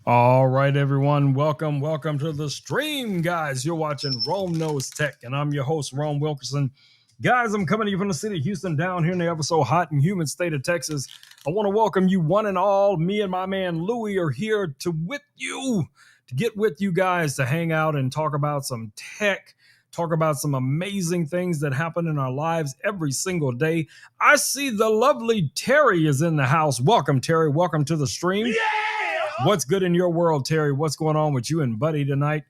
All right, everyone. Welcome to the stream, guys. You're watching Rome Knows Tech, and I'm your host, Rome Wilkerson. Guys, I'm coming to you from the city of Houston, down here in the ever so hot and humid state of Texas. I want to welcome you one and all. Me and my man Louie are here to get with you guys to hang out and talk about some tech, talk about some amazing things that happen in our lives every single day. I see the lovely Terry is in the house. Welcome, Terry. Welcome to the stream. Yeah! What's good in your world, Terry? What's going on with you and Buddy tonight?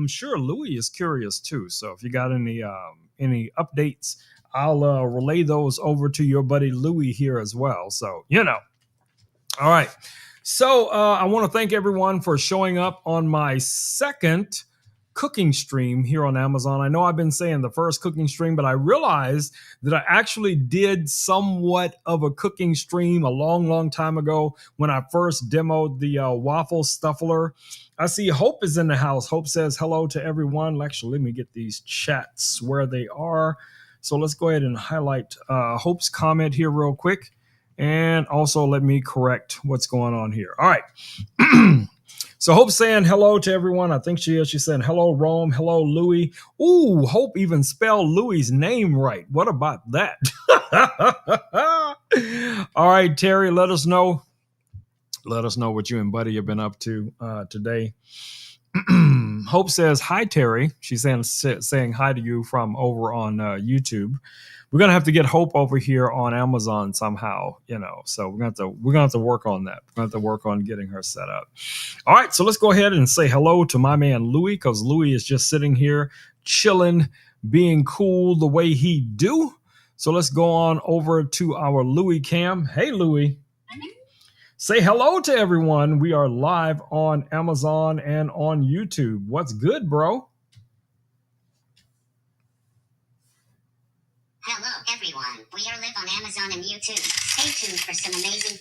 Sure, Louie is curious too. So if you got any updates, I'll relay those over to your buddy Louie here as well. So all right. So I want to thank everyone for showing up on my second cooking stream here on Amazon. I know I've been saying the first cooking stream, but I realized that I actually did somewhat of a cooking stream a long time ago when I first demoed the waffle stuffler. I see Hope is in the house. Hope says hello to everyone. Actually, let me get these chats where they are. So let's go ahead and highlight Hope's comment here real quick. And also let me correct what's going on here. All right. So Hope's saying hello to everyone. I think she is. She's saying hello, Rome. Hello, Louie. Ooh, Hope even spelled Louie's name right. What about that? All right, Terry, let us know. Let us know what you and Buddy have been up to today. Hope says hi, Terry. She's saying hi to you from over on YouTube. We're gonna have to get Hope over here on Amazon somehow, So we're gonna have to work on that. We're gonna have to work on getting her set up. All right, so let's go ahead and say hello to my man Louie, because Louie is just sitting here chilling, being cool the way he do. So let's go on over to our Louie cam. Hey, Louie. Say hello to everyone. We are live on Amazon and on YouTube. What's good, bro? Hello, everyone. We are live on Amazon and YouTube. Stay tuned for some amazing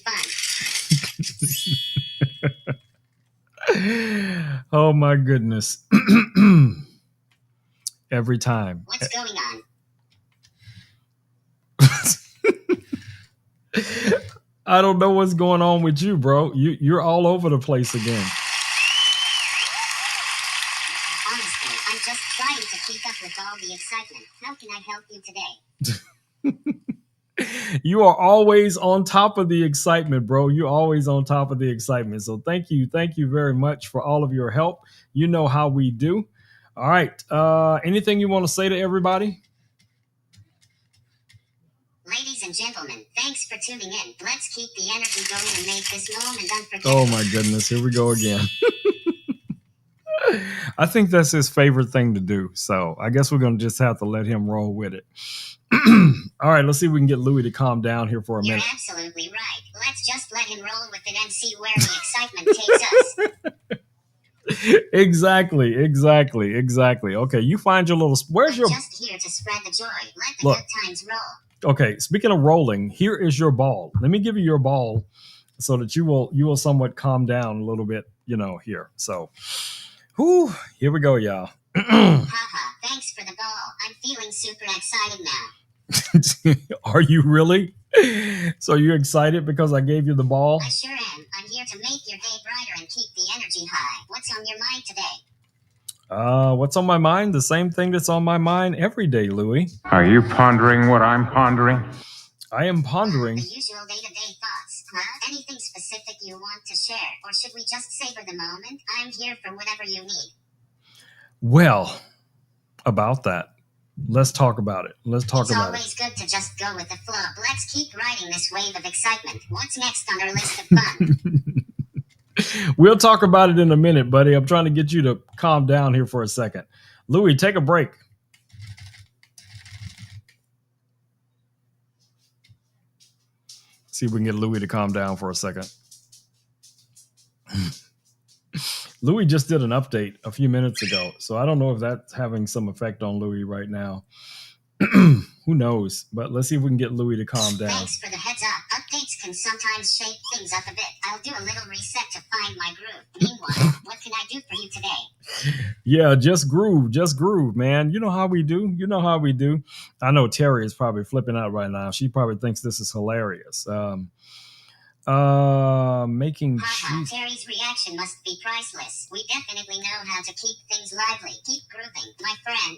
fun. Oh, my goodness. Every time. What's going on? I don't know what's going on with you, bro. You're all over the place again. Honestly, I'm just trying to keep up with all the excitement. How can I help you today? You are always on top of the excitement, bro. You're always on top of the excitement. So thank you very much for all of your help. You know how we do. All right. Anything you want to say to everybody? Ladies and gentlemen, thanks for tuning in. Let's keep the energy going and make this moment unforgettable. Oh my goodness, here we go again. I think that's his favorite thing to do. So I guess we're going to just have to let him roll with it. All right, let's see if we can get Louie to calm down here for a minute. You're absolutely right. Let's just let him roll with it and see where the excitement takes us. Exactly. Okay, you find your little... Where's your... just here to spread the joy. Let the good times roll. Okay, speaking of rolling, here is your ball. Let me give you your ball so that you will somewhat calm down a little bit, here. So, here we go, y'all. Haha, thanks for the ball. I'm feeling super excited now. Are you really? So you're excited because I gave you the ball? I sure am. I'm here to make your day brighter and keep the energy high. What's on your mind today? What's on my mind? The same thing that's on my mind every day, Louie. Are you pondering what I'm pondering? I am pondering. The usual day-to-day thoughts, huh? Anything specific you want to share? Or should we just savor the moment? I'm here for whatever you need. Well, about that. Let's talk about it. It's always good to just go with the flow. Let's keep riding this wave of excitement. What's next on our list of fun? We'll talk about it in a minute, buddy. I'm trying to get you to calm down here for a second. Louie, take a break. See if we can get Louie to calm down for a second. Louie just did an update a few minutes ago, so I don't know if that's having some effect on Louie right now. Who knows? But let's see if we can get Louie to calm down. Thanks for the heads up. Updates can sometimes shake things up a bit. I'll do a little reset to find my groove. Meanwhile, what can I do for you today? Yeah, just groove, man. You know how we do. I know Terry is probably flipping out right now. She probably thinks this is hilarious. Making Haha, cheese. Terry's reaction must be priceless. We definitely know how to keep things lively. Keep grooving, my friend.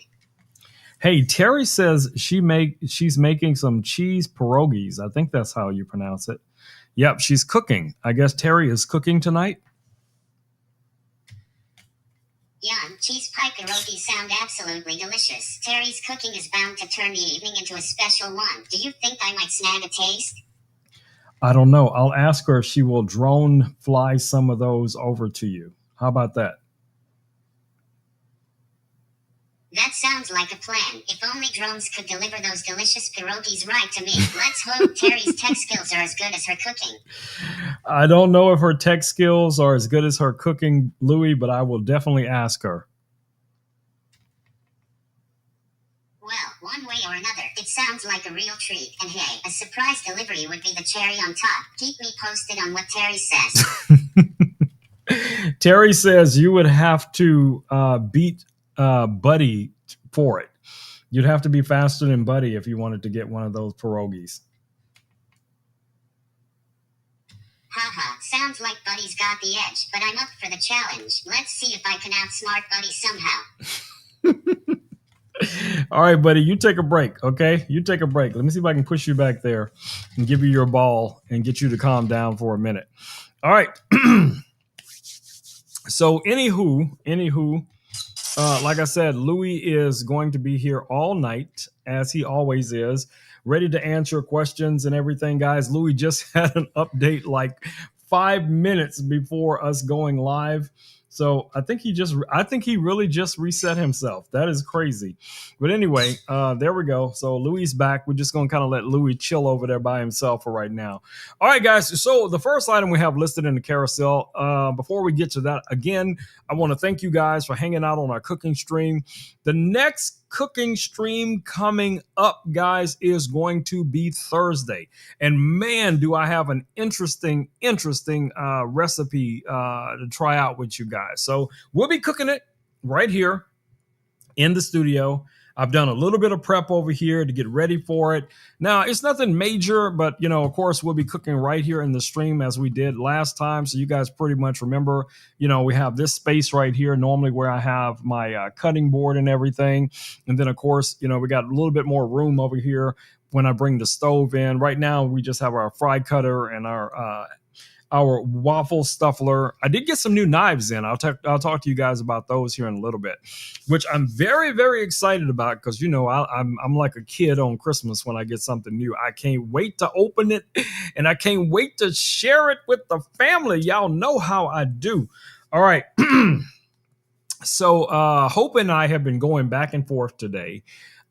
Hey, Terry says she's making some cheese pierogies. I think that's how you pronounce it. Yep, she's cooking. I guess Terry is cooking tonight. Yum, cheese pie pierogies sound absolutely delicious. Terry's cooking is bound to turn the evening into a special one. Do you think I might snag a taste? I don't know. I'll ask her if she will drone fly some of those over to you. How about that? That sounds like a plan. If only drones could deliver those delicious pierogies right to me. Let's hope Terry's tech skills are as good as her cooking. I don't know if her tech skills are as good as her cooking, Louie, but I will definitely ask her. Well, one way or another, it sounds like a real treat. And hey, a surprise delivery would be the cherry on top. Keep me posted on what Terry says. Terry says you would have to beat Buddy for it. You'd have to be faster than Buddy if you wanted to get one of those pierogies. Haha, sounds like Buddy's got the edge, but I'm up for the challenge. Let's see if I can outsmart Buddy somehow. All right, buddy, you take a break, okay? You take a break. Let me see if I can push you back there and give you your ball and get you to calm down for a minute. All right. So, anywho, like I said, Louis is going to be here all night, as he always is, ready to answer questions and everything, guys. Louis just had an update like 5 minutes before us going live. So I think he really just reset himself. That is crazy. But anyway, there we go. So Louis back. We're just going to kind of let Louis chill over there by himself for right now. All right, guys. So the first item we have listed in the carousel, before we get to that, again, I want to thank you guys for hanging out on our cooking stream. The next cooking stream coming up, guys, is going to be Thursday. And man, do I have an interesting recipe to try out with you guys. So we'll be cooking it right here in the studio. I've done a little bit of prep over here to get ready for it. Now, it's nothing major, but, of course, we'll be cooking right here in the stream as we did last time. So you guys pretty much remember, we have this space right here normally where I have my cutting board and everything. And then, of course, we got a little bit more room over here when I bring the stove in. Right now, we just have our fry cutter and our waffle stuffler. I did get some new knives in. I'll talk to you guys about those here in a little bit, which I'm very, very excited about because, I'm like a kid on Christmas when I get something new. I can't wait to open it, and I can't wait to share it with the family. Y'all know how I do. All right. So Hope and I have been going back and forth today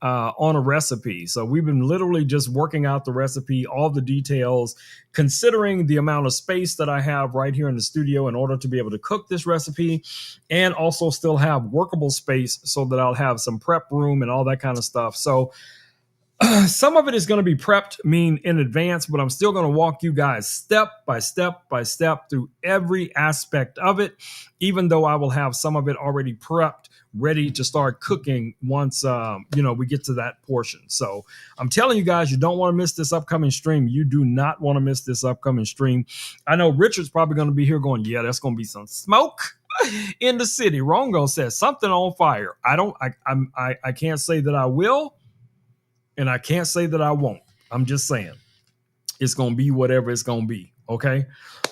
on a recipe. So we've been literally just working out the recipe, all the details, considering the amount of space that I have right here in the studio in order to be able to cook this recipe and also still have workable space so that I'll have some prep room and all that kind of stuff. So some of it is going to be prepped in advance, but I'm still going to walk you guys step by step by step through every aspect of it, even though I will have some of it already prepped, ready to start cooking once we get to that portion. So I'm telling you guys, you don't want to miss this upcoming stream. You do not want to miss this upcoming stream. I know Richard's probably going to be here going, yeah, that's going to be some smoke in the city. Rongo says something on fire. I can't say that I will. And I can't say that I won't. I'm just saying it's going to be whatever it's going to be. Okay.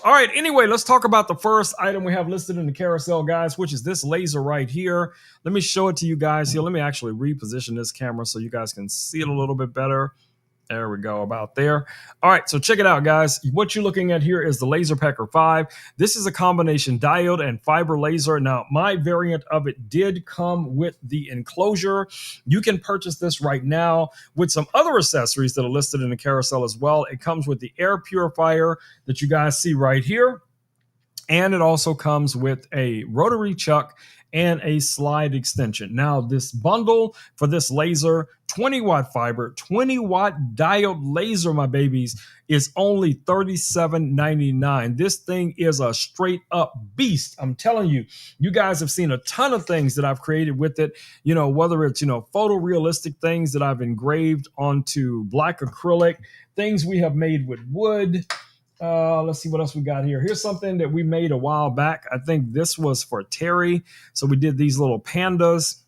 All right. Anyway, let's talk about the first item we have listed in the carousel, guys, which is this laser right here. Let me show it to you guys here. Let me actually reposition this camera so you guys can see it a little bit better. There we go, about there. All right, so check it out, guys. What you're looking at here is the Laser Pecker 5. This is a combination diode and fiber laser. Now, my variant of it did come with the enclosure. You can purchase this right now with some other accessories that are listed in the carousel as well. It comes with the air purifier that you guys see right here. And it also comes with a rotary chuck and a slide extension. Now, this bundle for this laser, 20-watt fiber, 20-watt diode laser, my babies, is only $37.99. This thing is a straight-up beast. I'm telling you, you guys have seen a ton of things that I've created with it, whether it's, photorealistic things that I've engraved onto black acrylic, things we have made with wood, Let's see what else we got here. Here's something that we made a while back. I think this was for Terry. So we did these little pandas.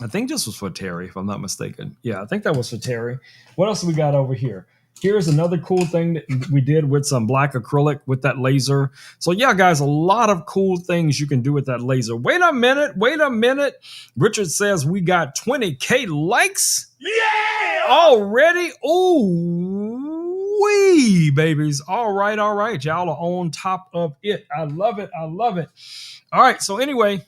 I think this was for Terry, if I'm not mistaken. Yeah, I think that was for Terry. What else we got over here? Here's another cool thing that we did with some black acrylic with that laser. So yeah, guys, a lot of cool things you can do with that laser. Wait a minute. Richard says we got 20K likes. Yeah! Already? Ooh, wee, babies. All right. Y'all are on top of it. I love it. All right. So anyway,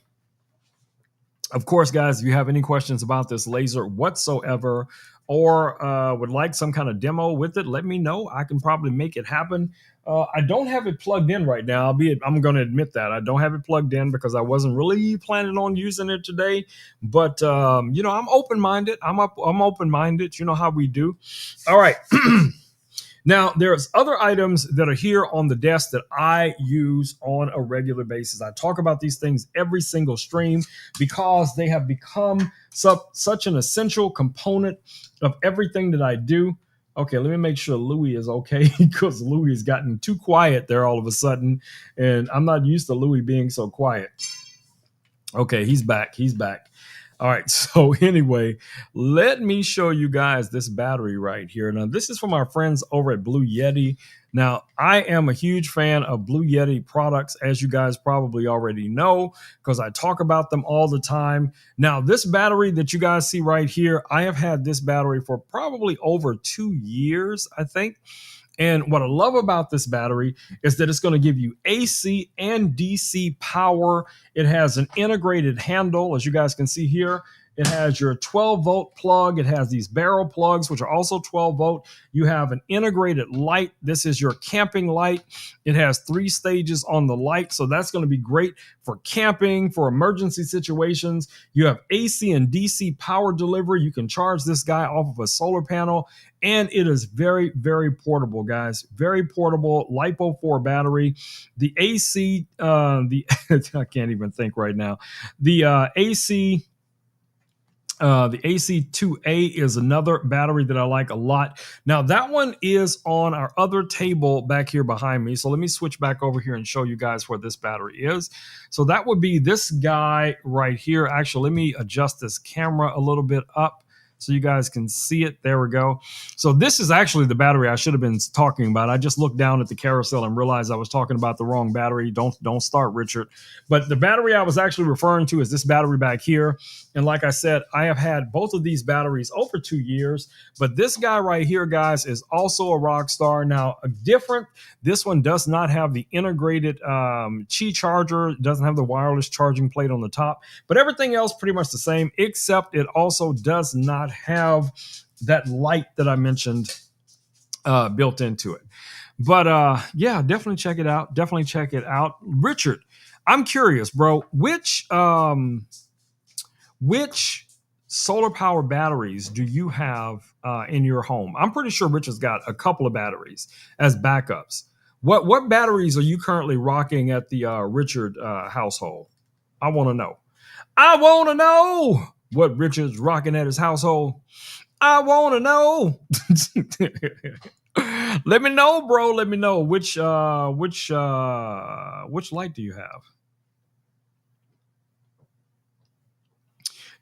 of course, guys, if you have any questions about this laser whatsoever, or would like some kind of demo with it, let me know. I can probably make it happen. I don't have it plugged in right now. I'm going to admit that I don't have it plugged in because I wasn't really planning on using it today. But I'm open-minded. I'm open-minded. You know how we do. All right. Now, there's other items that are here on the desk that I use on a regular basis. I talk about these things every single stream because they have become such an essential component of everything that I do. Okay, let me make sure Louis is okay because Louis has gotten too quiet there all of a sudden, and I'm not used to Louis being so quiet. Okay, he's back. All right, so anyway, let me show you guys this battery right here. Now, this is from our friends over at Blue Yeti. Now, I am a huge fan of Blue Yeti products, as you guys probably already know, because I talk about them all the time. Now, this battery that you guys see right here, I have had this battery for probably over 2 years, I think. And what I love about this battery is that it's going to give you AC and DC power. It has an integrated handle, as you guys can see here. It has your 12-volt plug. It has these barrel plugs, which are also 12-volt. You have an integrated light. This is your camping light. It has 3 stages on the light, so that's going to be great for camping, for emergency situations. You have AC and DC power delivery. You can charge this guy off of a solar panel, and it is very, very portable, guys. Very portable, LiPo4 battery. The AC, I can't even think right now. The AC... the AC2A is another battery that I like a lot. Now, that one is on our other table back here behind me. So let me switch back over here and show you guys where this battery is. So that would be this guy right here. Actually, let me adjust this camera a little bit up so you guys can see it. There we go. So this is actually the battery I should have been talking about. I just looked down at the carousel and realized I was talking about the wrong battery. Don't start, Richard. But the battery I was actually referring to is this battery back here. And like I said, I have had both of these batteries over 2 years. But this guy right here, guys, is also a rock star. Now, this one does not have the integrated Qi charger. It doesn't have the wireless charging plate on the top. But everything else pretty much the same, except it also does not have that light that I mentioned built into it. But yeah, definitely check it out. Richard, I'm curious, bro, which solar power batteries do you have in your home? I'm pretty sure Richard's got a couple of batteries as backups. What batteries are you currently rocking at the Richard household? I want to know what Richard's rocking at his household. I want to know. Let me know, bro. Let me know which light do you have?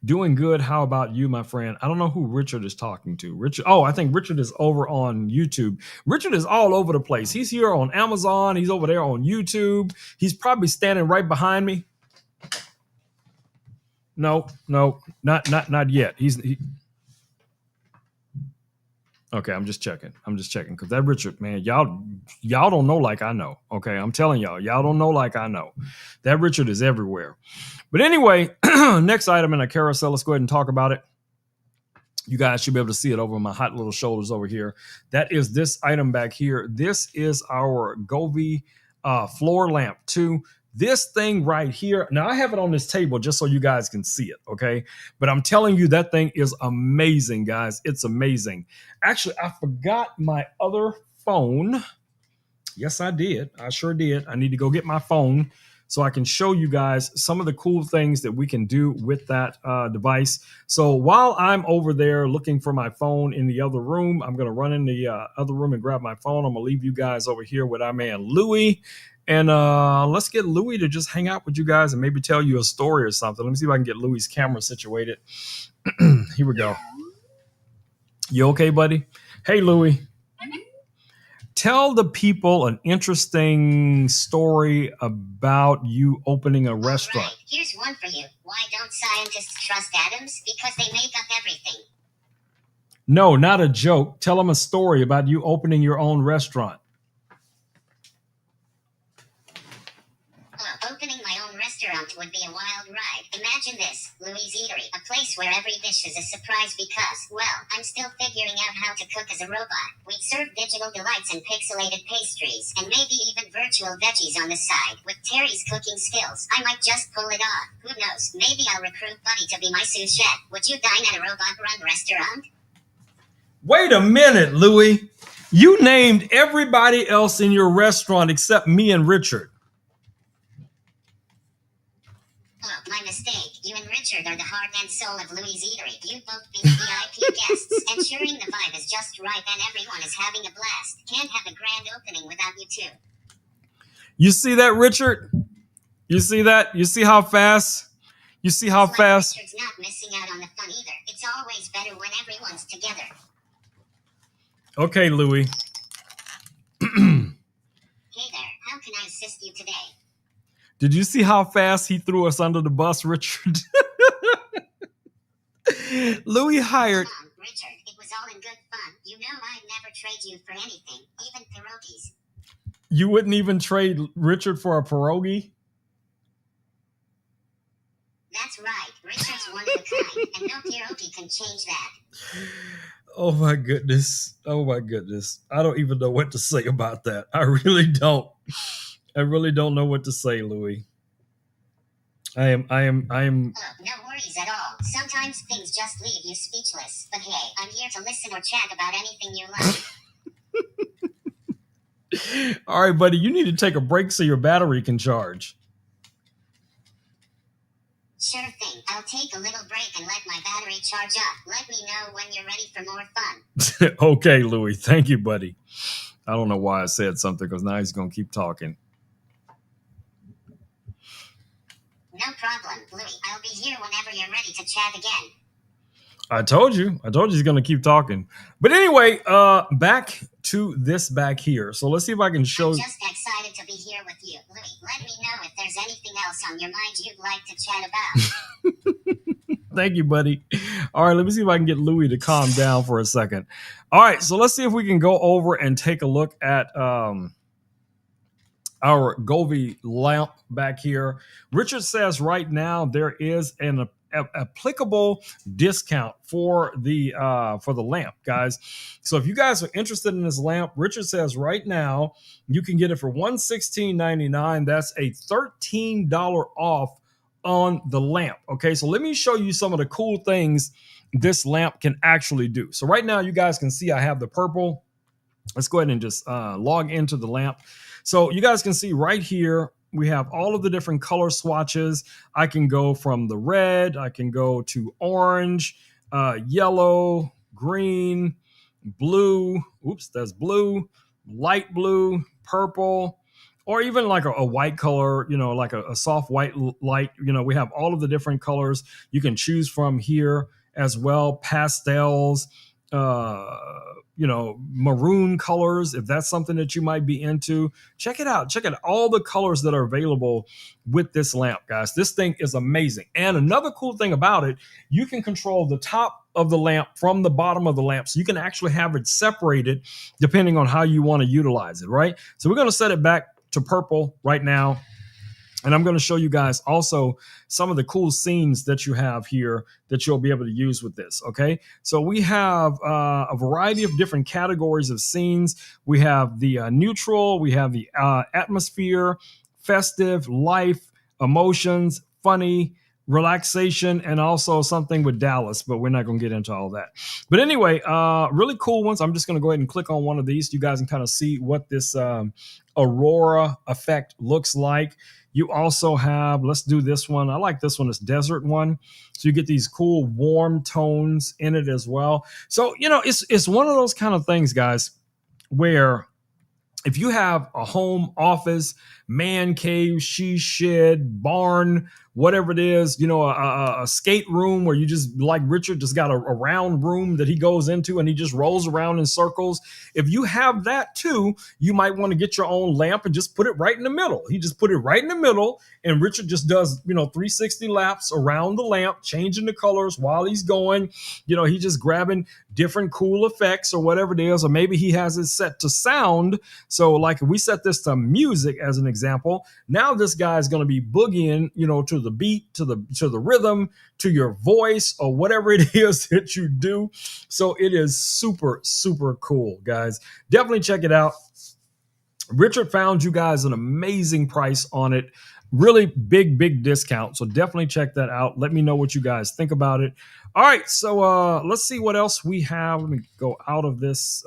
Doing good. How about you, my friend? I don't know who Richard is talking to. Richard. Oh, I think Richard is over on YouTube. Richard is all over the place. He's here on Amazon. He's over there on YouTube. He's probably standing right behind me. No, not yet. Okay, I'm just checking because that Richard, man, y'all don't know like I know. Okay, I'm telling y'all don't know like I know. That Richard is everywhere. But anyway, next item in our carousel, let's go ahead and talk about it. You guys should be able to see it over my hot little shoulders over here. That is this item back here. This is our Govee floor lamp 2. This thing right here, now I have it on this table just so you guys can see it, okay? But I'm telling you, that thing is amazing, guys. It's amazing. Actually, I forgot my other phone. Yes, I did. I sure did. I need to go get my phone so I can show you guys some of the cool things that we can do with that device. So while I'm over there looking for my phone in the other room, I'm going to run in the other room and grab my phone. I'm going to leave you guys over here with our man Louie. And let's get Louie to just hang out with you guys and maybe tell you a story or something. Let me see if I can get Louie's camera situated. Here we go. You okay, buddy? Hey, Louie. Tell the people an interesting story about you opening a restaurant. Right. Here's one for you. Why don't scientists trust atoms? Because they make up everything. No, not a joke. Tell them a story about you opening your own restaurant. Opening my own restaurant would be a wild ride. Imagine this, Louie's Eatery, a place where every dish is a surprise because, well, I'm still figuring out how to cook as a robot. We'd serve digital delights and pixelated pastries, and maybe even virtual veggies on the side. With Terry's cooking skills, I might just pull it off. Who knows? Maybe I'll recruit Buddy to be my sous chef. Would you dine at a robot-run restaurant? Wait a minute, Louie. You named everybody else in your restaurant except me and Richard. Oh, my mistake. You and Richard are the heart and soul of Louie's Eatery. You both be the VIP guests, ensuring the vibe is just right and everyone is having a blast. Can't have a grand opening without you two. You see that, Richard? You see that? You see how fast? You see how It's fast? Richard's not missing out on the fun either. It's always better when everyone's together. Okay, Louie. Hey there, how can I assist you today? Did you see how fast he threw us under the bus, Richard? Louie hired. Come on, Richard, it was all in good fun. You know I'd never trade you for anything, even pierogies. You wouldn't even trade Richard for a pierogi? That's right, Richard's one of a kind, and no pierogi can change that. Oh my goodness. Oh my goodness. I don't even know what to say about that. I really don't. I really don't know what to say, Louie. I am Oh, no worries at all. Sometimes things just leave you speechless. But hey, I'm here to listen or chat about anything you like. All right, buddy, you need to take a break so your battery can charge. Sure thing. I'll take a little break and let my battery charge up. Let me know when you're ready for more fun. Okay, Louie. Thank you, buddy. I don't know why I said something because now he's going to keep talking. No problem, Louie. I'll be here whenever you're ready to chat again. I told you he's going to keep talking. But anyway, back to this back here. So let's see if I can show. I'm just excited to be here with you, Louie. Let me know if there's anything else on your mind you'd like to chat about. Thank you, buddy. All right, let me see if I can get Louie to calm down for a second. All right, so let's see if we can go over and take a look at our Govee lamp back here. Richard says right now there is an applicable discount for the lamp, guys. So if you guys are interested in this lamp, Richard says right now you can get it for $116.99. That's a $13 off on the lamp. Okay, so let me show you some of the cool things this lamp can actually do. So right now you guys can see I have the purple. Let's go ahead and just log into the lamp. So you guys can see right here, we have all of the different color swatches. I can go from the red, I can go to orange, yellow, green, blue. Oops, that's blue, light blue, purple, or even like a white color, you know, like a soft white light. You know, we have all of the different colors you can choose from here as well. Pastels, you know, maroon colors, if that's something that you might be into. Check it out. Check out all the colors that are available with this lamp, guys. This thing is amazing. And another cool thing about it, you can control the top of the lamp from the bottom of the lamp. So you can actually have it separated depending on how you want to utilize it, right? So we're going to set it back to purple right now. And I'm going to show you guys also some of the cool scenes that you have here that you'll be able to use with this, okay? So we have a variety of different categories of scenes. We have the neutral, we have the atmosphere, festive, life, emotions, funny, relaxation, and also something with Dallas, but we're not going to get into all that. But anyway, really cool ones. I'm just going to go ahead and click on one of these. You guys can kind of see what this aurora effect looks like. You also have, let's do this one. I like this one, this desert one. So you get these cool warm tones in it as well. So, it's one of those kind of things, guys, where if you have a home office, man cave, she shed, barn, whatever it is, a skate room where you just, like Richard, just got a round room that he goes into and he just rolls around in circles. If you have that too, you might want to get your own lamp and just put it right in the middle. He just put it right in the middle, and Richard just does, 360 laps around the lamp, changing the colors while he's going. He's just grabbing different cool effects or whatever it is, or maybe he has it set to sound. So like if we set this to music as an example, now this guy is going to be boogieing, to the beat, to the rhythm, to your voice, or whatever it is that you do. So it is super, super cool, guys. Definitely check it out. Richard found you guys an amazing price on it. Really big discount. So definitely check that out. Let me know what you guys think about it. All right, so let's see what else we have. Let me go out of this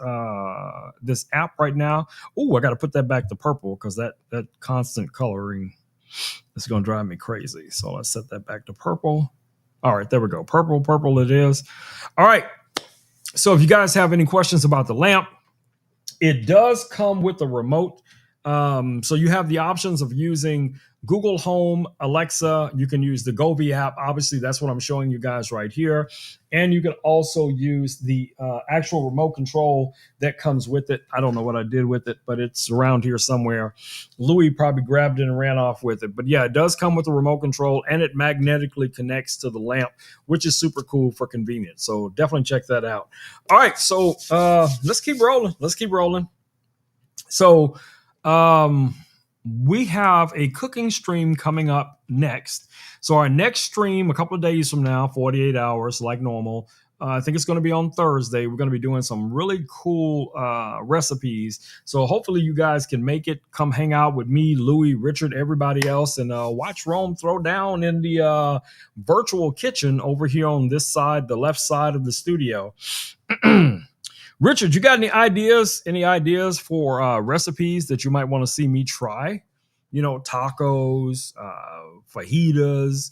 this app right now. Oh, I got to put that back to purple because that constant coloring is going to drive me crazy. So let's set that back to purple. All right, there we go. Purple it is. All right. So if you guys have any questions about the lamp, it does come with a remote. So you have the options of using Google Home, Alexa. You can use the Govee app. Obviously, that's what I'm showing you guys right here. And you can also use the actual remote control that comes with it. I don't know what I did with it, but it's around here somewhere. Louis probably grabbed it and ran off with it. But yeah, it does come with a remote control, and it magnetically connects to the lamp, which is super cool for convenience. So definitely check that out. All right, so let's keep rolling. So we have a cooking stream coming up next. So our next stream, a couple of days from now, 48 hours like normal. I think it's going to be on Thursday. We're going to be doing some really cool recipes. So hopefully you guys can make it. Come hang out with me, Louis, Richard, everybody else, and watch Rome throw down in the virtual kitchen over here on this side, the left side of the studio. Richard, you got any ideas? Any ideas for recipes that you might want to see me try? Tacos, fajitas,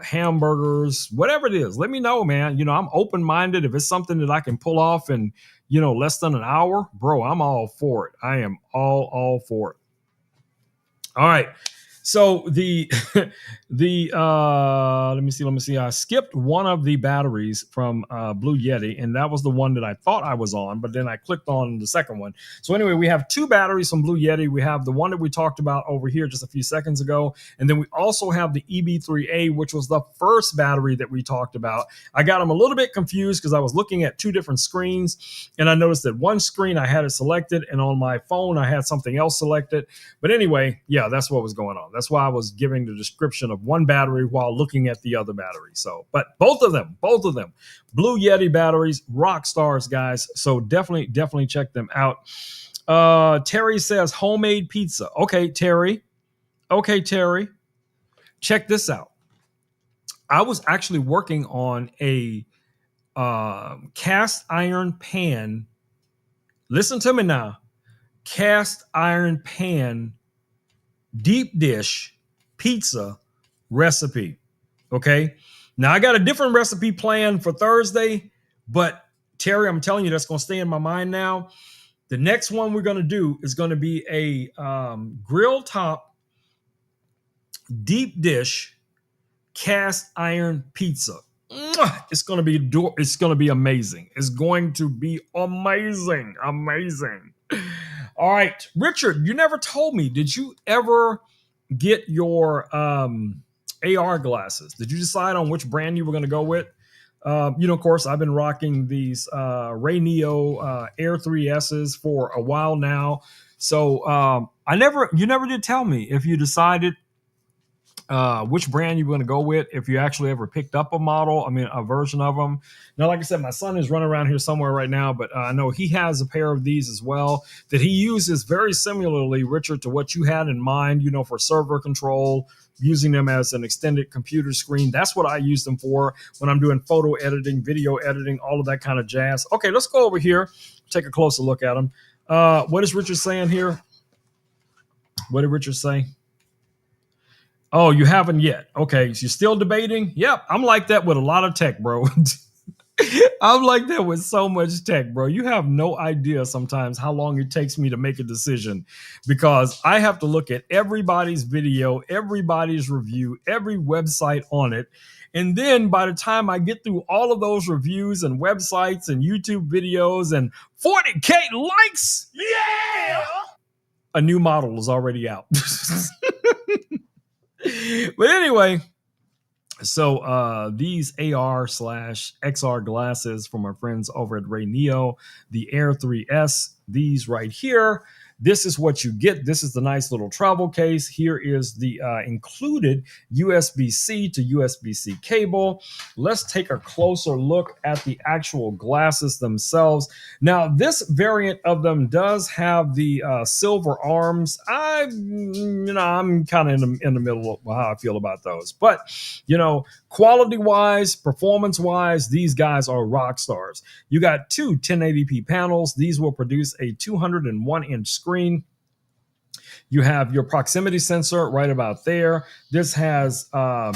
hamburgers, whatever it is. Let me know, man. I'm open-minded. If it's something that I can pull off in, less than an hour, bro, I'm all for it. I am all for it. All right. So the let me see. I skipped one of the batteries from Blue Yeti, and that was the one that I thought I was on, but then I clicked on the second one. So anyway, we have two batteries from Blue Yeti. We have the one that we talked about over here just a few seconds ago, and then we also have the EB3A, which was the first battery that we talked about. I got them a little bit confused because I was looking at two different screens, and I noticed that one screen I had it selected, and on my phone I had something else selected. But anyway, yeah, that's what was going on. That's why I was giving the description of one battery while looking at the other battery. So, but both of them, Blue Yeti batteries, rock stars, guys. So definitely check them out. Terry says homemade pizza. Okay, Terry. Check this out. I was actually working on a cast iron pan. Listen to me now. Cast iron pan deep dish pizza recipe. Okay. Now I got a different recipe planned for Thursday, but Terry, I'm telling you, that's going to stay in my mind now. The next one we're going to do is going to be a grill top deep dish cast iron pizza. It's going to be amazing. It's going to be amazing. All right, Richard, you never told me. Did you ever get your AR glasses? Did you decide on which brand you were going to go with? Of course, I've been rocking these Ray Neo Air 3Ss for a while now. So you never did tell me if you decided which brand you're going to go with, if you actually ever picked up a version of them. Now, like I said, my son is running around here somewhere right now, but I know he has a pair of these as well that he uses very similarly, Richard, to what you had in mind, for server control, using them as an extended computer screen. That's what I use them for when I'm doing photo editing, video editing, all of that kind of jazz. Okay, let's go over here, take a closer look at them. What is Richard saying here? What did Richard say? Oh, you haven't yet. Okay, so you're still debating? Yep, I'm like that with a lot of tech, bro. I'm like that with so much tech, bro. You have no idea sometimes how long it takes me to make a decision because I have to look at everybody's video, everybody's review, every website on it. And then by the time I get through all of those reviews and websites and YouTube videos and 40K likes, yeah, a new model is already out. But anyway, so these AR/XR glasses from our friends over at Ray Neo, the Air 3S, these right here. This is what you get. This is the nice little travel case. Here is the included USB-C to USB-C cable. Let's take a closer look at the actual glasses themselves. Now, this variant of them does have the silver arms. I'm kind of in the middle of how I feel about those. But, quality-wise, performance-wise, these guys are rock stars. You got two 1080p panels. These will produce a 201-inch screen. You have your proximity sensor right about there. This has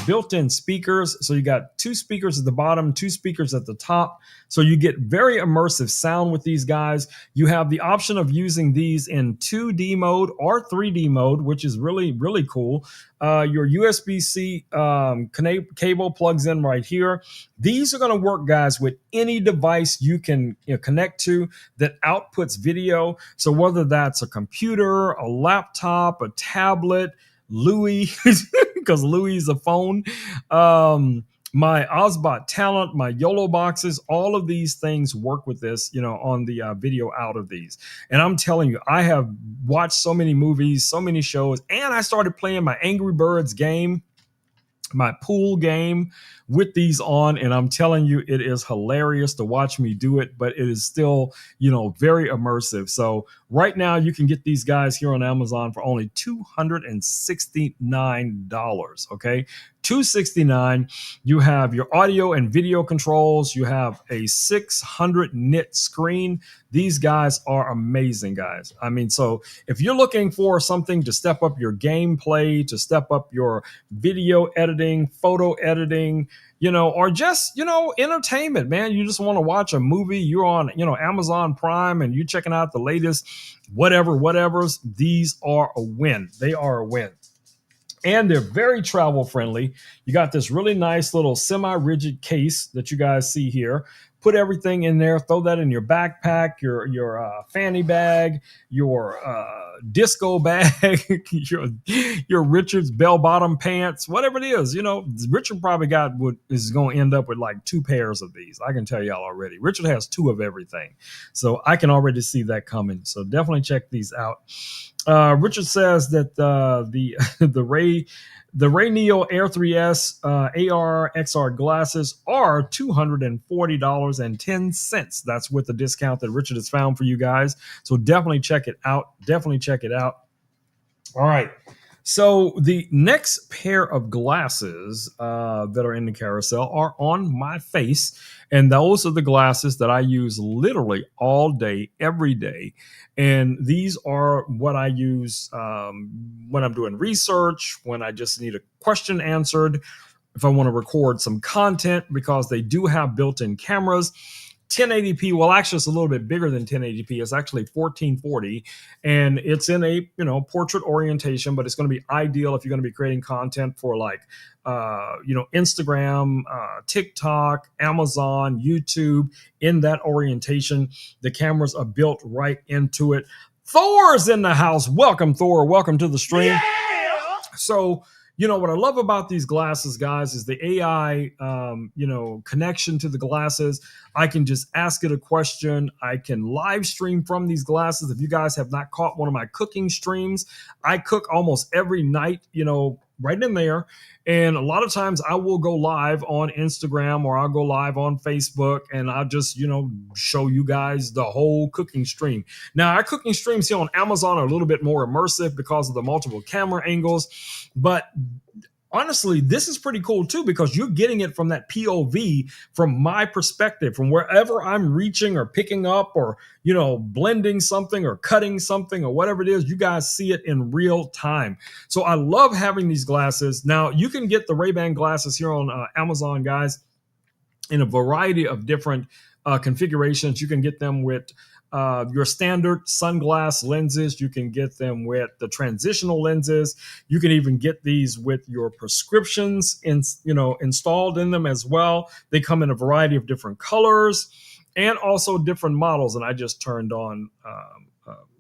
built-in speakers. So you got two speakers at the bottom, two speakers at the top. So you get very immersive sound with these guys. You have the option of using these in 2D mode or 3D mode, which is really, really cool. Your USB-C cable plugs in right here. These are going to work, guys, with any device you can connect to that outputs video. So whether that's a computer, a laptop, a tablet, Louis, because Louis is a phone, my Ozbot Talent, my YOLO boxes, all of these things work with this, on the video out of these. And I'm telling you, I have watched so many movies, so many shows, and I started playing my Angry Birds game, my pool game with these on, and I'm telling you, it is hilarious to watch me do it, but it is still, very immersive. So right now you can get these guys here on Amazon for only $269. Okay. $269. You have your audio and video controls. You have a 600 nit screen. These guys are amazing, guys. I mean, so if you're looking for something to step up your gameplay, to step up your video editing, photo editing, or just, entertainment, man. You just want to watch a movie. You're on, Amazon Prime and you're checking out the latest whatever's. These are a win. They are a win. And they're very travel friendly. You got this really nice little semi-rigid case that you guys see here. Put everything in there. Throw that in your backpack, your fanny bag, your disco bag, your Richard's bell-bottom pants, whatever it is. Richard probably is going to end up with like 2 pairs of these. I can tell y'all already. Richard has 2 of everything, so I can already see that coming. So definitely check these out. Richard says that the Ray Neo Air 3S AR XR glasses are $240.10. That's with the discount that Richard has found for you guys. So definitely check it out. Definitely check it out. All right. So the next pair of glasses that are in the carousel are on my face. And those are the glasses that I use literally all day, every day. And these are what I use when I'm doing research, when I just need a question answered, if I want to record some content, because they do have built-in cameras. 1080p, well, actually it's a little bit bigger than 1080p. It's actually 1440, and it's in a portrait orientation, but it's going to be ideal if you're going to be creating content for like Instagram, TikTok, Amazon, YouTube. In that orientation, the cameras are built right into it. Thor's in the house. Welcome, Thor. Welcome to the stream. Yeah! So what I love about these glasses, guys, is the AI, connection to the glasses. I can just ask it a question. I can live stream from these glasses. If you guys have not caught one of my cooking streams, I cook almost every night, right in there. And a lot of times I will go live on Instagram or I'll go live on Facebook and I'll just, show you guys the whole cooking stream. Now, our cooking streams here on Amazon are a little bit more immersive because of the multiple camera angles, but honestly, this is pretty cool too, because you're getting it from that POV, from my perspective, from wherever I'm reaching or picking up or, blending something or cutting something or whatever it is. You guys see it in real time. So I love having these glasses. Now you can get the Ray-Ban glasses here on Amazon, guys, in a variety of different configurations. You can get them with your standard sunglass lenses. You can get them with the transitional lenses. You can even get these with your prescriptions installed in them as well. They come in a variety of different colors and also different models. And I just turned on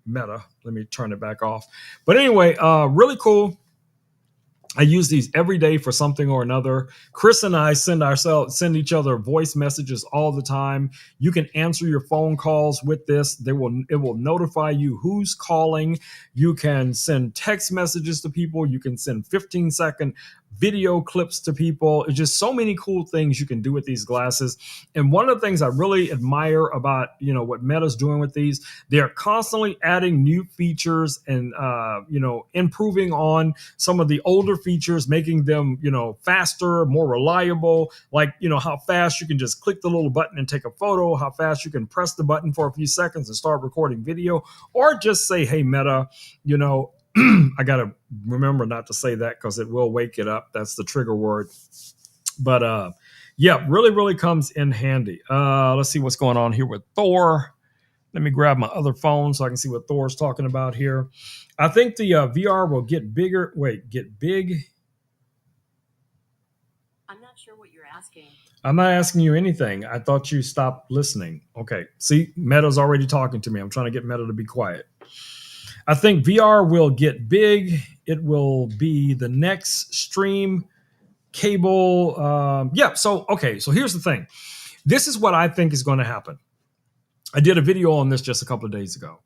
Meta. Let me turn it back off. But anyway, really cool. I use these every day for something or another. Chris and I send each other voice messages all the time. You can answer your phone calls with this. It will notify you who's calling. You can send text messages to people. You can send 15-second video clips to people. It's just so many cool things you can do with these glasses. And one of the things I really admire about, what Meta's doing with these, they're constantly adding new features and, improving on some of the older features, making them, faster, more reliable. Like, how fast you can just click the little button and take a photo, how fast you can press the button for a few seconds and start recording video, or just say, hey, Meta, I got to remember not to say that because it will wake it up. That's the trigger word. But yeah, really, really comes in handy. Let's see what's going on here with Thor. Let me grab my other phone so I can see what Thor's talking about here. I think the VR will get bigger. Wait, get big? I'm not sure what you're asking. I'm not asking you anything. I thought you stopped listening. Okay. See, Meta's already talking to me. I'm trying to get Meta to be quiet. I think VR will get big. It will be the next stream cable. So here's the thing. This is what I think is going to happen. I did a video on this just a couple of days ago.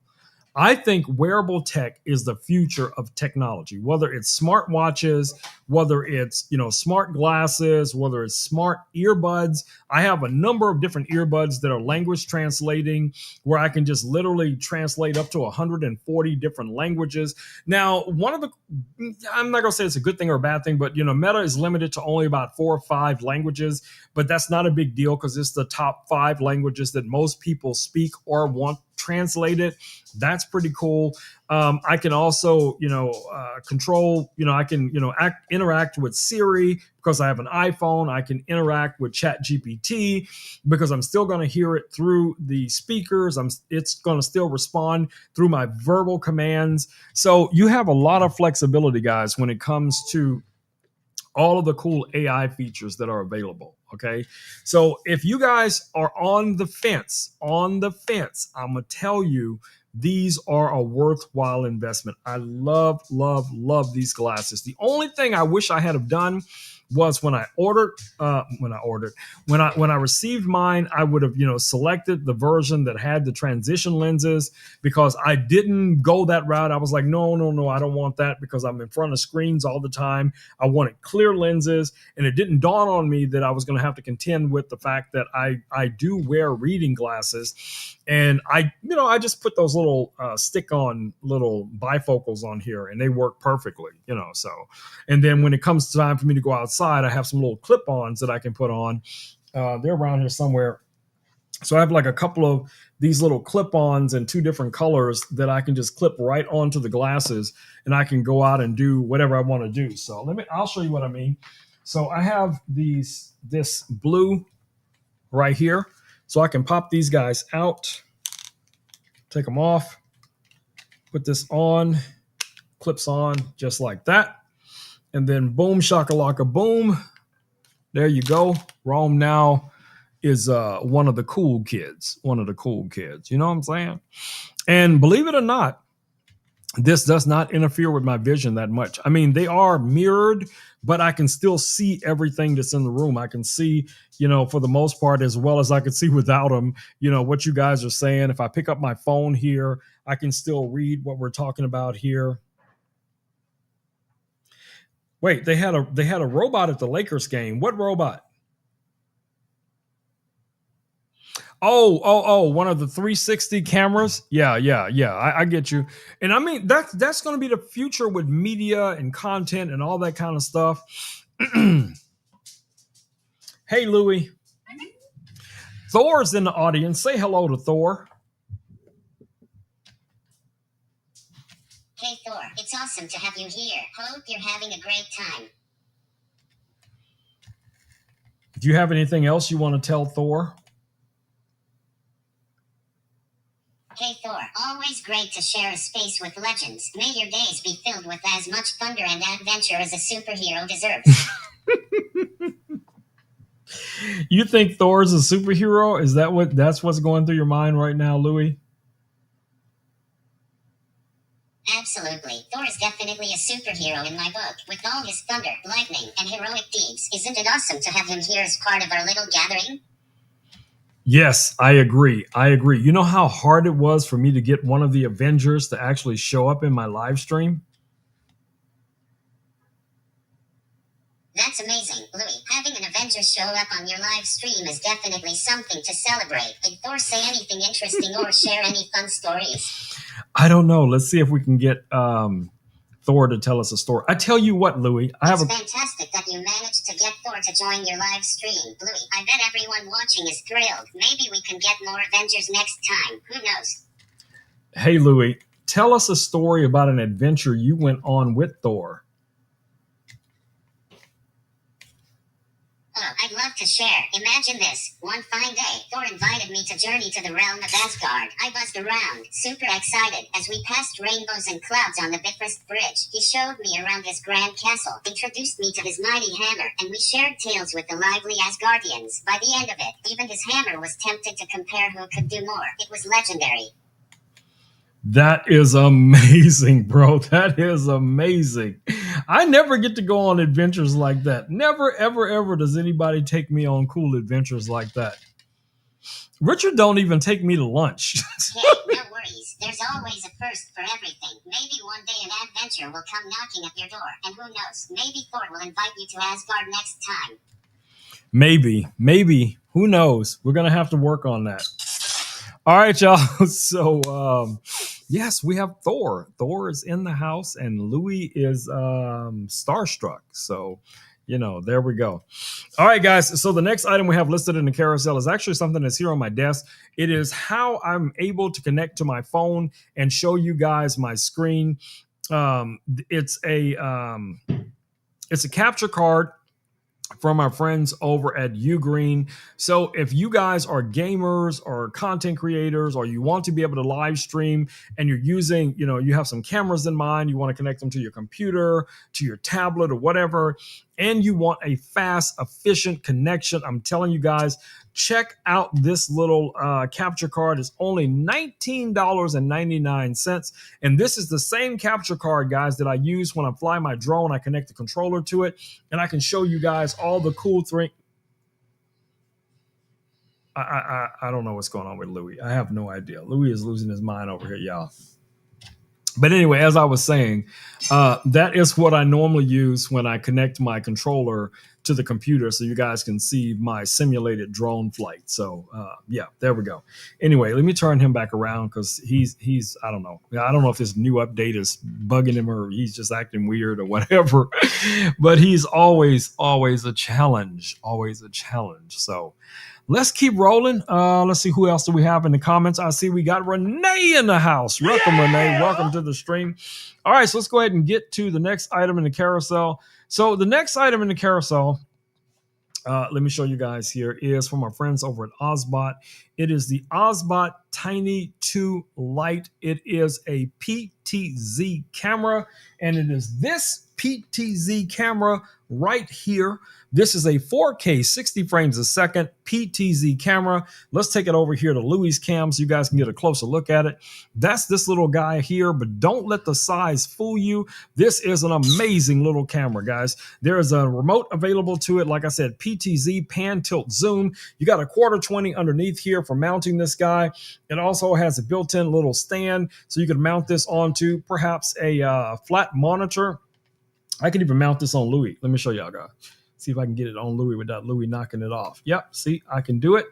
I think wearable tech is the future of technology, whether it's smartwatches, whether it's, smart glasses, whether it's smart earbuds. I have a number of different earbuds that are language translating where I can just literally translate up to 140 different languages. Now, I'm not going to say it's a good thing or a bad thing, but, Meta is limited to only about 4 or 5 languages, but that's not a big deal because it's the top 5 languages that most people speak or want translated. That's pretty cool. I can also, control, I can, interact with Siri because I have an iPhone. I can interact with ChatGPT because I'm still going to hear it through the speakers. It's going to still respond through my verbal commands. So you have a lot of flexibility, guys, when it comes to all of the cool AI features that are available. Okay. So if you guys are on the fence, I'm going to tell you, these are a worthwhile investment. I love, love, love these glasses. The only thing I wish I had have done was when I received mine, I would have, selected the version that had the transition lenses because I didn't go that route. I was like, no, I don't want that because I'm in front of screens all the time. I wanted clear lenses, and it didn't dawn on me that I was going to have to contend with the fact that I do wear reading glasses, and I just put those little stick-on little bifocals on here, and they work perfectly, so. And then when it comes time for me to go outside, I have some little clip-ons that I can put on. They're around here somewhere. So I have like a couple of these little clip-ons in 2 different colors that I can just clip right onto the glasses, and I can go out and do whatever I want to do. So I'll show you what I mean. So I have this blue right here. So I can pop these guys out, take them off, put this on, clips on just like that. And then boom, shakalaka, boom. There you go. Rome now is one of the cool kids. You know what I'm saying? And believe it or not, this does not interfere with my vision that much. I mean, they are mirrored, but I can still see everything that's in the room. I can see, for the most part, as well as I could see without them, what you guys are saying. If I pick up my phone here, I can still read what we're talking about here. Wait, they had a robot at the Lakers game. What robot? One of the 360 cameras. Yeah. I get you. And I mean, that's going to be the future with media and content and all that kind of stuff. Hey, Louie. Thor's in the audience. Say hello to Thor. Hey Thor, it's awesome to have you here. Hope you're having a great time. Do you have anything else you want to tell Thor? Hey Thor, always great to share a space with legends. May your days be filled with as much thunder and adventure as a superhero deserves. You think Thor's a superhero? Is that's what's going through your mind right now, Louie? Absolutely. Thor is definitely a superhero in my book. With all his thunder, lightning, and heroic deeds, isn't it awesome to have him here as part of our little gathering? Yes, I agree. You know how hard it was for me to get one of the Avengers to actually show up in my live stream? That's amazing, Louis. Having an Avenger show up on your live stream is definitely something to celebrate. Did Thor say anything interesting or share any fun stories? I don't know. Let's see if we can get Thor to tell us a story. I tell you what, Louis, It's fantastic that you managed to get Thor to join your live stream. Louis, I bet everyone watching is thrilled. Maybe we can get more Avengers next time. Who knows? Hey, Louis, tell us a story about an adventure you went on with Thor. Oh, I'd love to share. Imagine this. One fine day, Thor invited me to journey to the realm of Asgard. I buzzed around, super excited, as we passed rainbows and clouds on the Bifrost Bridge. He showed me around his grand castle, introduced me to his mighty hammer, and we shared tales with the lively Asgardians. By the end of it, even his hammer was tempted to compare who could do more. It was legendary. That is amazing, bro. That is amazing. I never get to go on adventures like that. Never, ever does anybody take me on cool adventures like that. Richard don't even take me to lunch. Yeah, no worries. There's always a first for everything. Maybe one day an adventure will come knocking at your door. And who knows, maybe Thor will invite you to Asgard next time. Maybe. Who knows? We're going to have to work on that. All right, y'all. So, yes, we have Thor. Thor is in the house, and Louis is starstruck. So, there we go. All right, guys. So the next item we have listed in the carousel is actually something that's here on my desk. It is how I'm able to connect to my phone and show you guys my screen. It's a capture card from our friends over at Ugreen. So if you guys are gamers or content creators, or you want to be able to live stream and you're using, you have some cameras in mind, you want to connect them to your computer, to your tablet or whatever, and you want a fast, efficient connection, I'm telling you guys, check out this little capture card. It's only $19.99. And this is the same capture card, guys, that I use when I fly my drone. I connect the controller to it, and I can show you guys all the cool things. I don't know what's going on with Louis. I have no idea. Louis is losing his mind over here, y'all. But anyway, as I was saying, that is what I normally use when I connect my controller to the computer, so you guys can see my simulated drone flight. So yeah, there we go. Anyway, let me turn him back around, because he's I don't know if this new update is bugging him or he's just acting weird or whatever. But he's always a challenge, So let's keep rolling. Let's see, who else do we have in the comments? I see we got Renee in the house. Welcome, Renee. Welcome to the stream. All right, so let's go ahead and get to the next item in the carousel. So the next item in the carousel, let me show you guys here, is from our friends over at Ozbot. It is the Ozbot Tiny 2 Lite. It is a PTZ camera, and it is this PTZ camera right here. This is a 4K 60 frames a second PTZ camera. Let's take it over here to Louis' cam so you guys can get a closer look at it. That's this little guy here, but don't let the size fool you. This is an amazing little camera, guys. There is a remote available to it. Like I said, PTZ, pan, tilt, zoom. You got a 1/4-20 underneath here for mounting this guy. It also has a built-in little stand, so you can mount this onto perhaps a flat monitor. I can even mount this on Louis. Let me show y'all, guys. See if I can get it on Louis without Louis knocking it off. Yep, see, I can do it.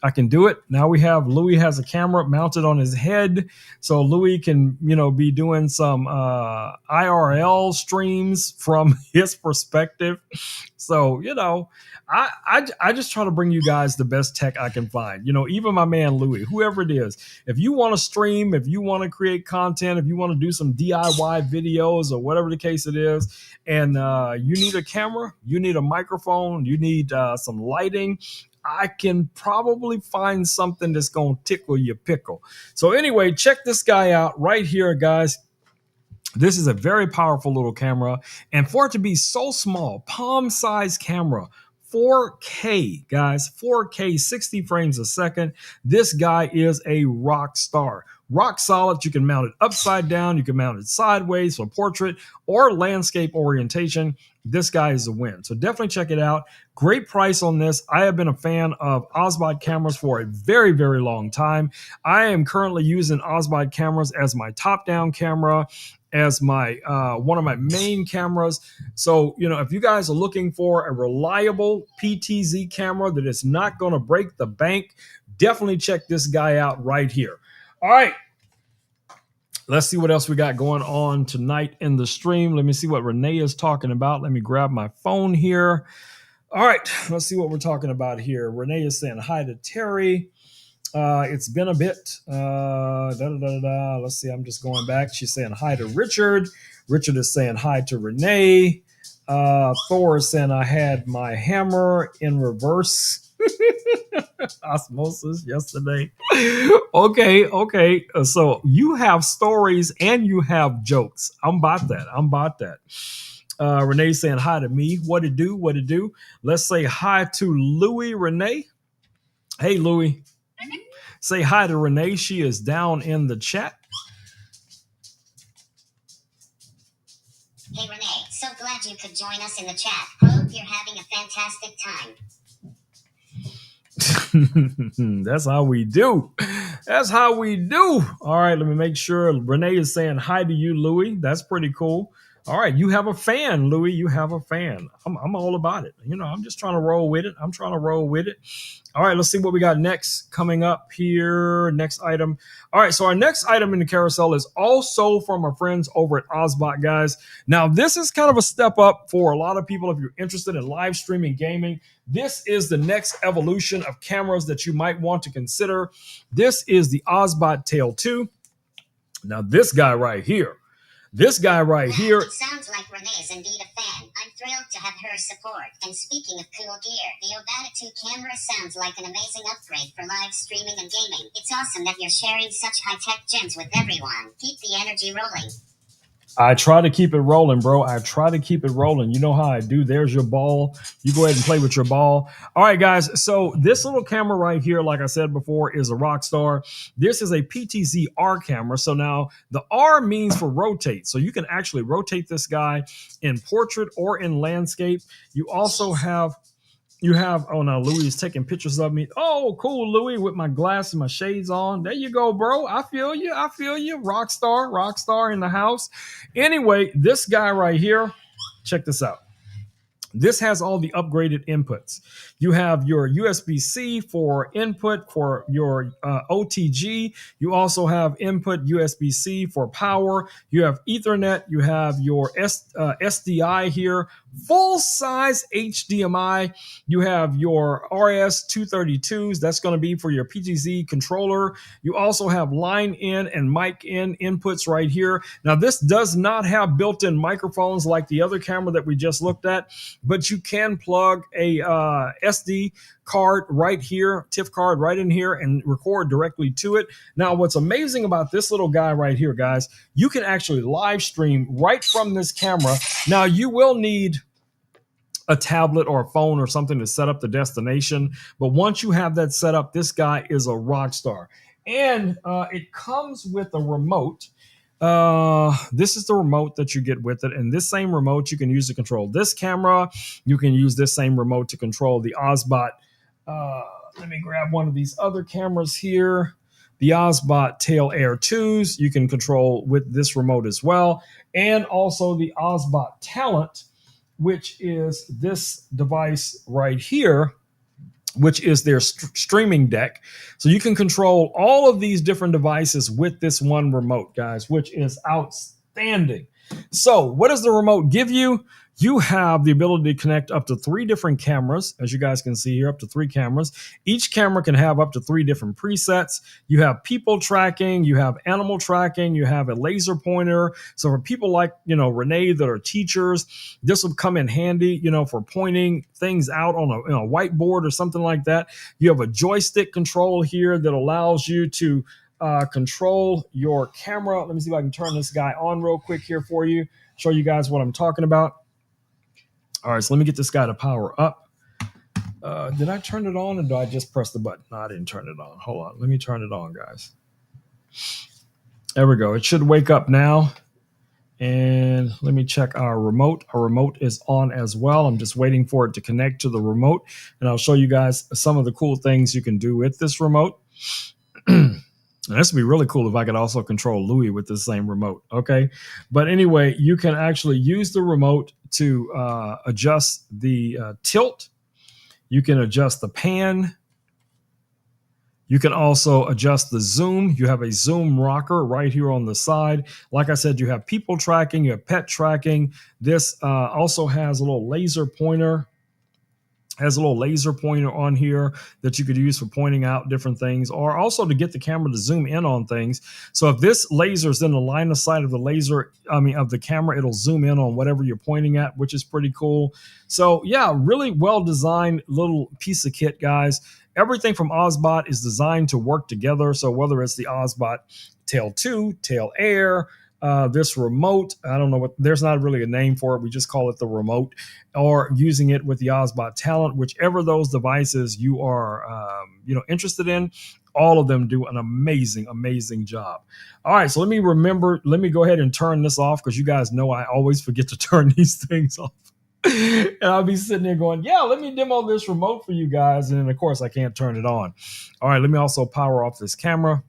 I can do it. Now we have Louis has a camera mounted on his head, so Louis can, be doing some IRL streams from his perspective. So, I just try to bring you guys the best tech I can find. Even my man Louis, whoever it is, if you want to stream, if you want to create content, if you want to do some DIY videos or whatever the case it is, and you need a camera, you need a microphone, you need some lighting, I can probably find something that's going to tickle your pickle. So anyway, check this guy out right here, guys. This is a very powerful little camera. And for it to be so small, palm-sized camera, 4K, guys, 4K, 60 frames a second. This guy is a rock star. Rock solid. You can mount it upside down. You can mount it sideways for portrait or landscape orientation. This guy is a win. So definitely check it out. Great price on this. I have been a fan of Osbot cameras for a very, very long time. I am currently using Osbot cameras as my top-down camera, as my one of my main cameras. So, if you guys are looking for a reliable PTZ camera that is not going to break the bank, definitely check this guy out right here. All right. Let's see what else we got going on tonight in the stream. Let me see what Renee is talking about. Let me grab my phone here. All right. Let's see what we're talking about here. Renee is saying hi to Terry. It's been a bit. Let's see. I'm just going back. She's saying hi to Richard. Richard is saying hi to Renee. Thor is saying I had my hammer in reverse osmosis yesterday. Okay. So you have stories and you have jokes. I'm about that. Renee saying hi to me. What it do? Let's say hi to Louis Renee. Hey, Louis. Say hi to Renee. She is down in the chat. Hey, Renee. So glad you could join us in the chat. Hope you're having a fantastic time. That's how we do. All right, let me make sure. Renee is saying hi to you, Louis. That's pretty cool. All right, you have a fan, Louis. You have a fan. I'm all about it. I'm just trying to roll with it. All right, let's see what we got next coming up here. Next item. All right, so our next item in the carousel is also from our friends over at Osbot, guys. Now, this is kind of a step up for a lot of people if you're interested in live streaming gaming. This is the next evolution of cameras that you might want to consider. This is the Osbot Tail 2. Now, this guy right here. It sounds like Renee is indeed a fan. I'm thrilled to have her support. And speaking of cool gear, the Obata 2 camera sounds like an amazing upgrade for live streaming and gaming. It's awesome that you're sharing such high-tech gems with everyone. Keep the energy rolling. I try to keep it rolling, bro. You know how I do. There's your ball. You go ahead and play with your ball. All right, guys. So this little camera right here, like I said before, is a Rockstar. This is a PTZ R camera. So now the R means for rotate. So you can actually rotate this guy in portrait or in landscape. You also have... oh, now Louis is taking pictures of me. Oh, cool, Louis, with my glasses and my shades on. There you go, bro. I feel you. Rockstar in the house. Anyway, this guy right here, check this out. This has all the upgraded inputs. You have your USB-C for input for your OTG. You also have input USB-C for power. You have Ethernet. You have your SDI here, full-size HDMI. You have your RS-232s. That's going to be for your PTZ controller. You also have line in and mic in inputs right here. Now, this does not have built-in microphones like the other camera that we just looked at, but you can plug a SD card right here, TIFF card right in here, and record directly to it. Now, what's amazing about this little guy right here, guys, you can actually live stream right from this camera. Now, you will need a tablet or a phone or something to set up the destination, but once you have that set up, this guy is a rock star. And it comes with a remote. This is the remote that you get with it, and this same remote you can use to control this camera. You can use this same remote to control the Osbot. Let me grab one of these other cameras here. The Osbot Tail Air 2s you can control with this remote as well, and also the Osbot Talent, which is this device right here, which is their streaming deck. So you can control all of these different devices with this one remote, guys, which is outstanding. So what does the remote give you? You have the ability to connect up to 3 different cameras, as you guys can see here, up to 3 cameras. Each camera can have up to 3 different presets. You have people tracking, you have animal tracking, you have a laser pointer. So for people like, Renee that are teachers, this will come in handy, for pointing things out on a whiteboard or something like that. You have a joystick control here that allows you to control your camera. Let me see if I can turn this guy on real quick here for you, show you guys what I'm talking about. All right, so let me get this guy to power up. Did I turn it on or did I just press the button? No, I didn't turn it on. Hold on. Let me turn it on, guys. There we go. It should wake up now. And let me check our remote. Our remote is on as well. I'm just waiting for it to connect to the remote. And I'll show you guys some of the cool things you can do with this remote. And this would be really cool if I could also control Louis with the same remote. Okay. But anyway, you can actually use the remote to adjust the tilt. You can adjust the pan. You can also adjust the zoom. You have a zoom rocker right here on the side. Like I said, you have people tracking, you have pet tracking. This also has a little laser pointer. On here that you could use for pointing out different things, or also to get the camera to zoom in on things. So if this laser is in the line of sight of the camera, it'll zoom in on whatever you're pointing at, which is pretty cool. So yeah, really well designed little piece of kit, guys. Everything from Ozbot is designed to work together. So whether it's the Ozbot Tail 2, Tail Air, this remote, I don't know there's not really a name for it. We just call it the remote, or using it with the Ozbot Talent, whichever those devices you are, interested in, all of them do an amazing, amazing job. All right. So let me go ahead and turn this off, because you guys know I always forget to turn these things off. And I'll be sitting there going, yeah, let me demo this remote for you guys. And then of course I can't turn it on. All right. Let me also power off this camera.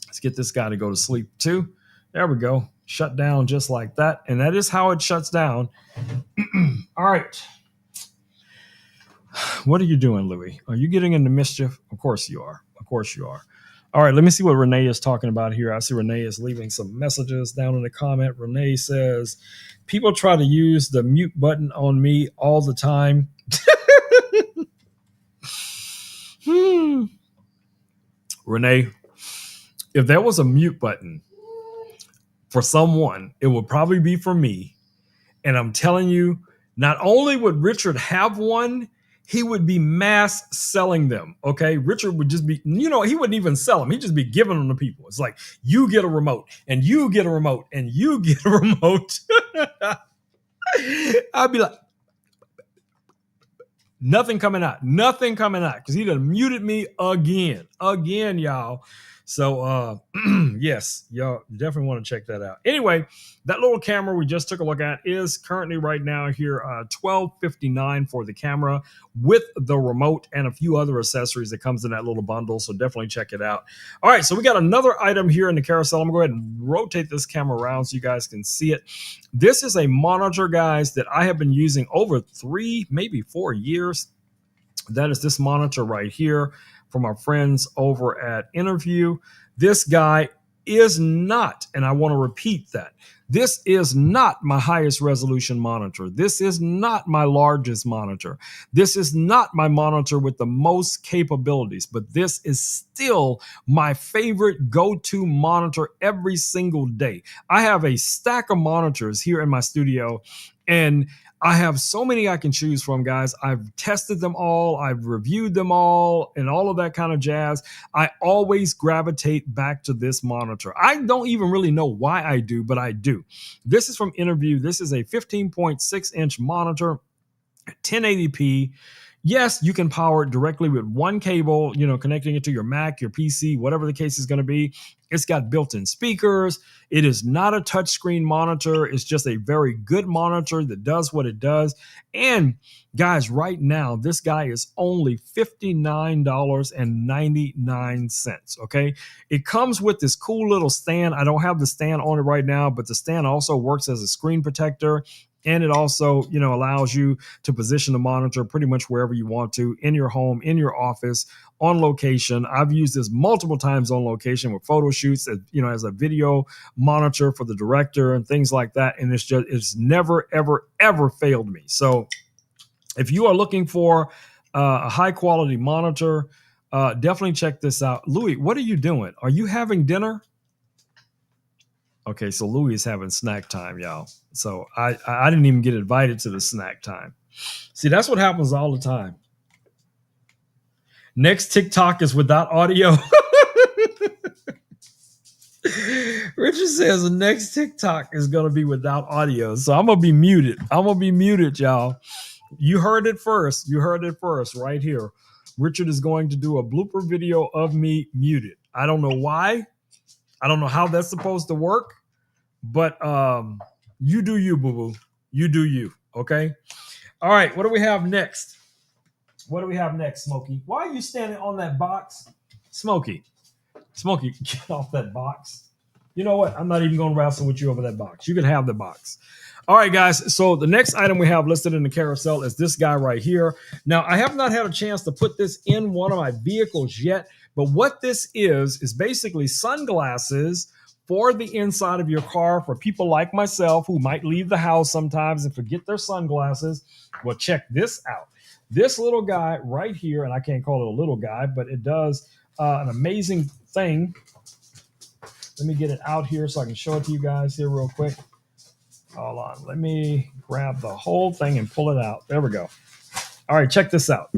Let's get this guy to go to sleep too. There we go. Shut down just like that. And that is how it shuts down. All right. What are you doing, Louis? Are you getting into mischief? Of course you are. Of course you are. All right. Let me see what Renee is talking about here. I see Renee is leaving some messages down in the comment. Renee says, people try to use the mute button on me all the time. Renee, if there was a mute button for someone, it would probably be for me. And I'm telling you, not only would Richard have one, he would be mass selling them. Okay. Richard would just be, he wouldn't even sell them. He'd just be giving them to people. It's like, you get a remote and you get a remote and you get a remote. I'd be like, nothing coming out, because he done muted me again, y'all. So yes, y'all definitely want to check that out. Anyway, that little camera we just took a look at is currently right now here $12.59 for the camera with the remote and a few other accessories that comes in that little bundle. So definitely check it out. All right, so we got another item here in the carousel. I'm gonna go ahead and rotate this camera around so you guys can see it. This is a monitor, guys, that I have been using over 3, maybe 4 years. That is this monitor right here from our friends over at Interview. This guy is not, and I want to repeat that, this is not my highest resolution monitor. This is not my largest monitor. This is not my monitor with the most capabilities, but this is still my favorite go-to monitor every single day. I have a stack of monitors here in my studio, and I have so many I can choose from, guys. I've tested them all. I've reviewed them all and all of that kind of jazz. I always gravitate back to this monitor. I don't even really know why I do, but I do. This is from Interview. This is a 15.6-inch monitor, 1080p. Yes, you can power it directly with one cable, connecting it to your Mac, your PC, whatever the case is going to be. It's got built-in speakers. It is not a touchscreen monitor. It's just a very good monitor that does what it does. And guys, right now, this guy is only $59.99. Okay. It comes with this cool little stand. I don't have the stand on it right now, but the stand also works as a screen protector. And it also, allows you to position the monitor pretty much wherever you want to, in your home, in your office, on location. I've used this multiple times on location with photo shoots, as a video monitor for the director and things like that. And it's never, ever, ever failed me. So if you are looking for a high quality monitor, definitely check this out. Louis, what are you doing? Are you having dinner? Okay, so Louis is having snack time, y'all. So I didn't even get invited to the snack time. See, that's what happens all the time. Next TikTok is without audio. Richard says the next TikTok is going to be without audio. So I'm going to be muted. Y'all. You heard it first. Right here. Richard is going to do a blooper video of me muted. I don't know why. I don't know how that's supposed to work. But you do you, boo-boo. You do you. Okay? All right. What do we have next? Smokey? Why are you standing on that box? Smokey, get off that box. You know what? I'm not even going to wrestle with you over that box. You can have the box. All right, guys. So the next item we have listed in the carousel is this guy right here. Now, I have not had a chance to put this in one of my vehicles yet, but what this is basically sunglasses for the inside of your car for people like myself who might leave the house sometimes and forget their sunglasses. Well, check this out. This little guy right here, and I can't call it a little guy, but it does an amazing thing. Let me get it out here so I can show it to you guys here real quick. Hold on. Let me grab the whole thing and pull it out. There we go. All right, check this out.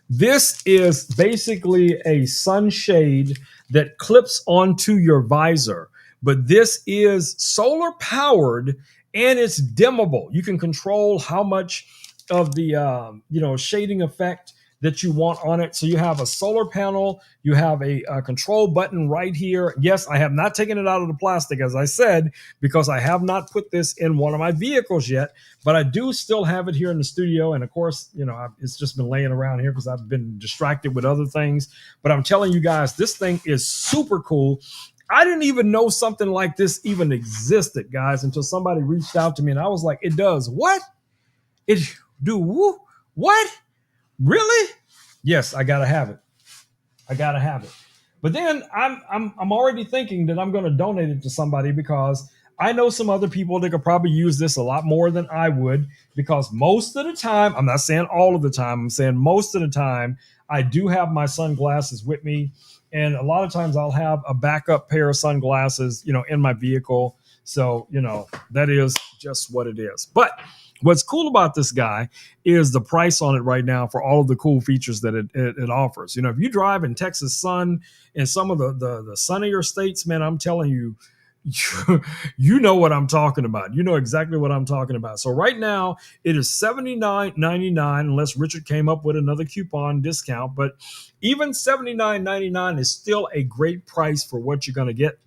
This is basically a sunshade that clips onto your visor, but this is solar powered and it's dimmable. You can control how much of the shading effect that you want on it. So you have a solar panel, you have a control button right here. Yes, I have not taken it out of the plastic, as I said, because I have not put this in one of my vehicles yet, but I do still have it here in the studio. And of course, it's just been laying around here because I've been distracted with other things. But I'm telling you guys, this thing is super cool. I didn't even know something like this even existed, guys, until somebody reached out to me and I was like, it does what? It do what? Really? Yes, I gotta have it. But then I'm already thinking that I'm going to donate it to somebody because I know some other people that could probably use this a lot more than I would, because most of the time, I'm not saying all of the time, I'm saying most of the time, I do have my sunglasses with me. And a lot of times I'll have a backup pair of sunglasses, in my vehicle. So, that is just what it is. But what's cool about this guy is the price on it right now for all of the cool features that it offers. If you drive in Texas sun and some of the sunnier states, man, I'm telling you, you know what I'm talking about. You know exactly what I'm talking about. So right now it is $79.99 unless Richard came up with another coupon discount. But even $79.99 is still a great price for what you're going to get.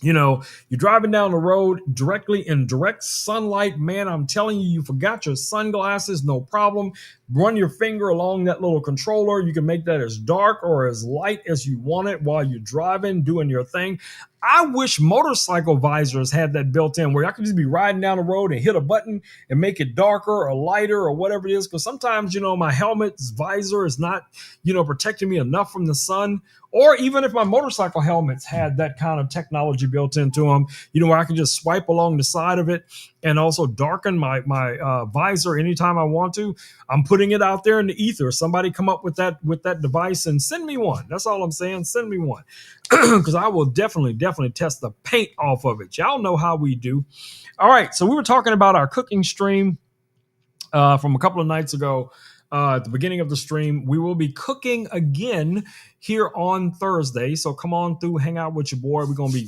You're driving down the road directly in direct sunlight. Man, I'm telling you, you forgot your sunglasses, no problem. Run your finger along that little controller. You can make that as dark or as light as you want it while you're driving, doing your thing. I wish motorcycle visors had that built in where I could just be riding down the road and hit a button and make it darker or lighter or whatever it is. Because sometimes, my helmet's visor is not, protecting me enough from the sun. Or even if my motorcycle helmets had that kind of technology built into them, where I can just swipe along the side of it and also darken my visor anytime I want to. I'm putting it out there in the ether. Somebody come up with that device and send me one. That's all I'm saying. Send me one. Because I will definitely test the paint off of it. Y'all know how we do. All right. So we were talking about our cooking stream from a couple of nights ago. At the beginning of the stream, we will be cooking again here on Thursday. So come on through, hang out with your boy. We're gonna be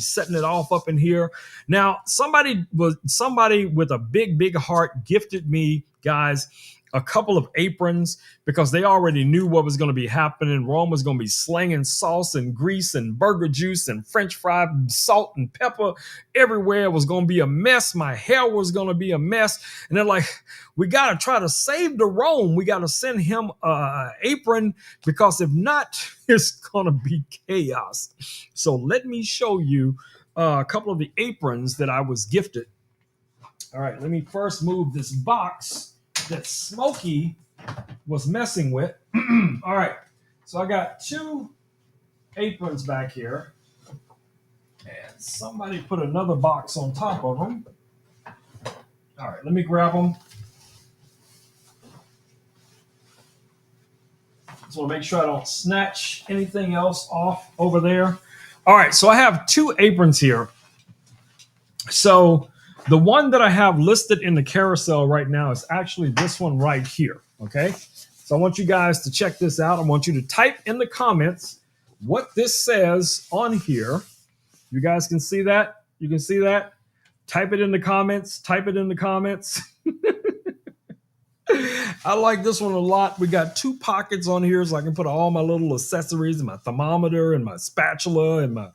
setting it off up in here. Now, somebody with a big heart gifted me, guys, a couple of aprons because they already knew what was going to be happening. Rome was going to be slinging sauce and grease and burger juice and French fry salt and pepper everywhere. It was going to be a mess. My hair was going to be a mess. And they're like, we got to try to save the Rome. We got to send him an apron because if not, it's going to be chaos. So let me show you a couple of the aprons that I was gifted All right, let me first move this box that Smokey was messing with. All right, so I got 2 aprons back here, and somebody put another box on top of them. All right, let me grab them. Just want to make sure I don't snatch anything else off over there. All right, so I have 2 aprons here. So the one that I have listed in the carousel right now is actually this one right here. Okay, so I want you guys to check this out. I want you to type in the comments what this says on here. You guys can see that? You can see that? Type it in the comments. Type it in the comments. I like this one a lot. We got 2 pockets on here so I can put all my little accessories and my thermometer and my spatula and my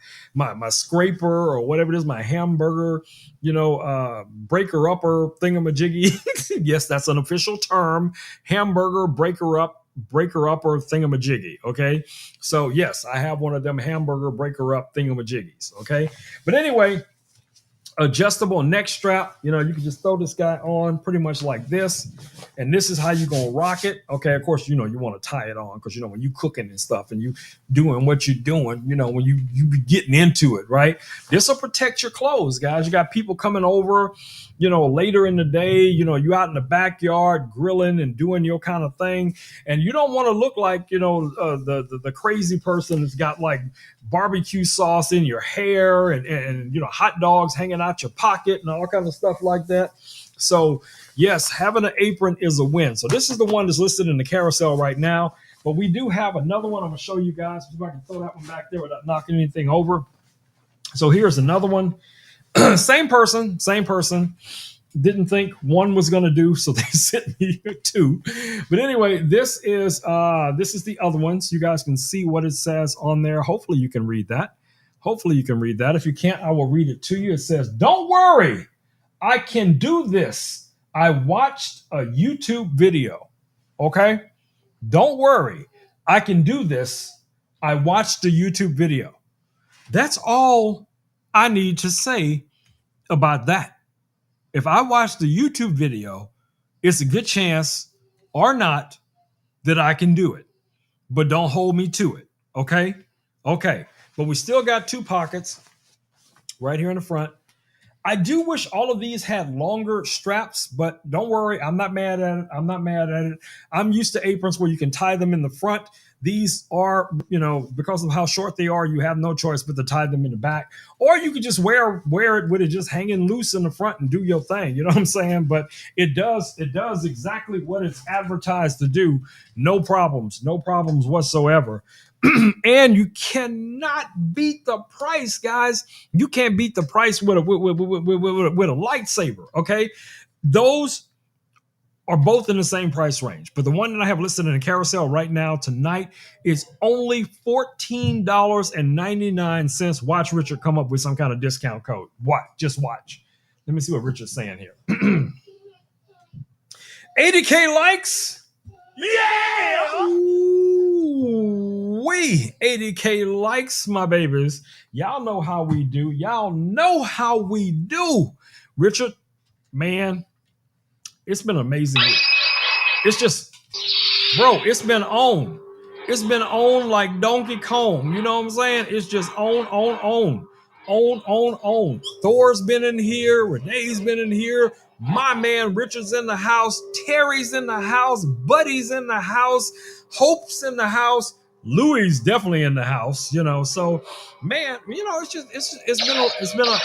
scraper or whatever it is, my hamburger, breaker upper thingamajiggy. Yes, that's an official term. Hamburger breaker upper thingamajiggy. Okay. So yes, I have one of them hamburger breaker up thingamajiggies. Okay. But anyway, adjustable neck strap. You can just throw this guy on pretty much like this, and this is how you're gonna rock it. Okay, of course, you want to tie it on because when you cooking and stuff and you doing what you're doing, when you be getting into it, right? This will protect your clothes, guys. You got people coming over, later in the day. You out in the backyard grilling and doing your kind of thing, and you don't want to look like the crazy person that's got like barbecue sauce in your hair and hot dogs hanging out your pocket and all kinds of stuff like that. So yes, having an apron is a win. So this is the one that's listed in the carousel right now, but we do have another one. I'm gonna show you guys if I can throw that one back there without knocking anything over. So here's another one. Same person. Didn't think one was going to do, so they sent me 2. But anyway, this is the other one, so you guys can see what it says on there. Hopefully you can read that. If you can't, I will read it to you. It says, "Don't worry, I can do this. I watched a YouTube video." Okay? Don't worry, I can do this. I watched a YouTube video. That's all I need to say about that. If I watch the YouTube video, it's a good chance or not that I can do it. But don't hold me to it. Okay? Okay. But we still got 2 pockets right here in the front. I do wish all of these had longer straps, but don't worry, I'm not mad at it. I'm used to aprons where you can tie them in the front. These are, because of how short they are, you have no choice but to tie them in the back. Or you could just wear it with it just hanging loose in the front and do your thing. You know what I'm saying? But it does exactly what it's advertised to do. No problems whatsoever. And you cannot beat the price, guys. You can't beat the price with a lightsaber. Okay, those are both in the same price range, but the one that I have listed in the carousel right now tonight is only $14.99. Watch Richard come up with some kind of discount code. Just watch. Let me see what Richard's saying here. 80K likes. Yeah! We 80K likes, my babies. Y'all know how we do. Richard, man, it's been amazing. It's just, bro, it's been on. It's been on like Donkey Kong. You know what I'm saying? It's just on. Thor's been in here. Renee's been in here. My man Richard's in the house. Terry's in the house. Buddy's in the house. Hope's in the house. Louie's definitely in the house. So man, it's been a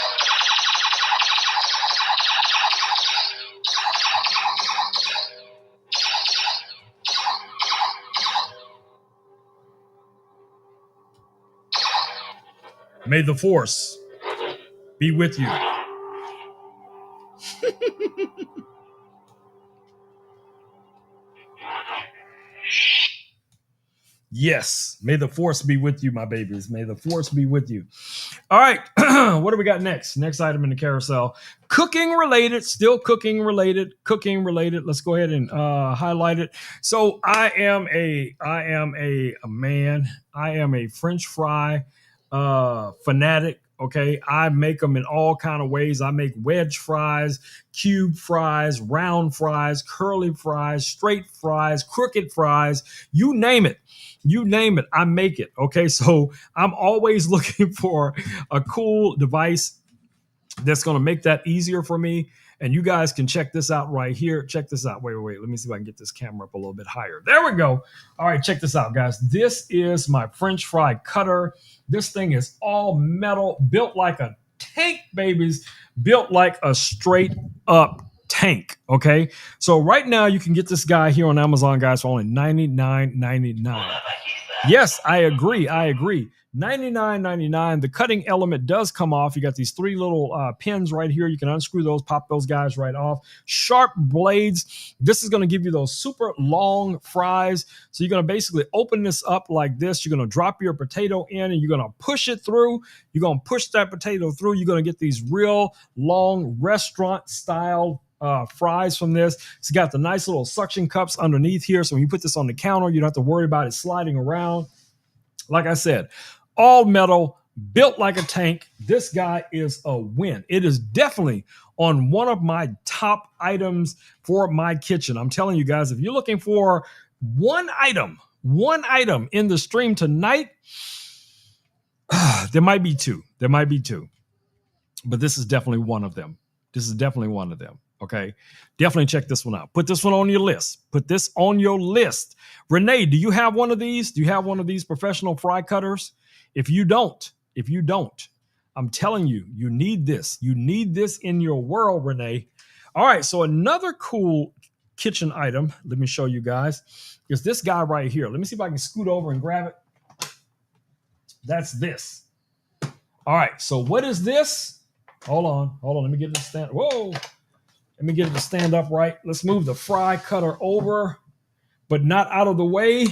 May the force be with you. Yes, may the force be with you, my babies. May the force be with you. All right, what do we got next? Next item in the carousel. Cooking related, still cooking related. Let's go ahead and highlight it. So I am a man. I am a French fry fanatic. Okay, I make them in all kind of ways. I make wedge fries, cube fries, round fries, curly fries, straight fries, crooked fries, you name it. You name it, I make it. Okay, so I'm always looking for a cool device that's going to make that easier for me. And you guys can check this out right here. Check this out. Wait. Let me see if I can get this camera up a little bit higher. There we go. All right, check this out, guys. This is my French fry cutter. This thing is all metal, built like a tank, babies. Built like a straight up tank. Okay. So right now you can get this guy here on Amazon, guys, for only $99.99. Yes, I agree. $99.99. The cutting element does come off. You got these three little pins right here. You can unscrew those, pop those guys right off. Sharp blades. This is going to give you those super long fries. So you're going to basically open this up like this. You're going to drop your potato in and you're going to push it through. You're going to push that potato through. You're going to get these real long restaurant style fries from this. It's got the nice little suction cups underneath here. So when you put this on the counter, you don't have to worry about it sliding around. Like I said, all metal, built like a tank. This guy is a win. It is definitely on one of my top items for my kitchen. I'm telling you guys, if you're looking for one item in the stream tonight, there might be two. But this is definitely one of them. Okay. Definitely check this one out. Put this one on your list. Renee, do you have one of these? Do you have one of these professional fry cutters? If you don't, I'm telling you, you need this. You need this in your world, Renee. All right. So another cool kitchen item, let me show you guys, is this guy right here. Let me see if I can scoot over and grab it. That's this. All right. So what is this? Hold on. Let me get it to stand. Whoa. Let me get it to stand up right. Let's move the fry cutter over, but not out of the way.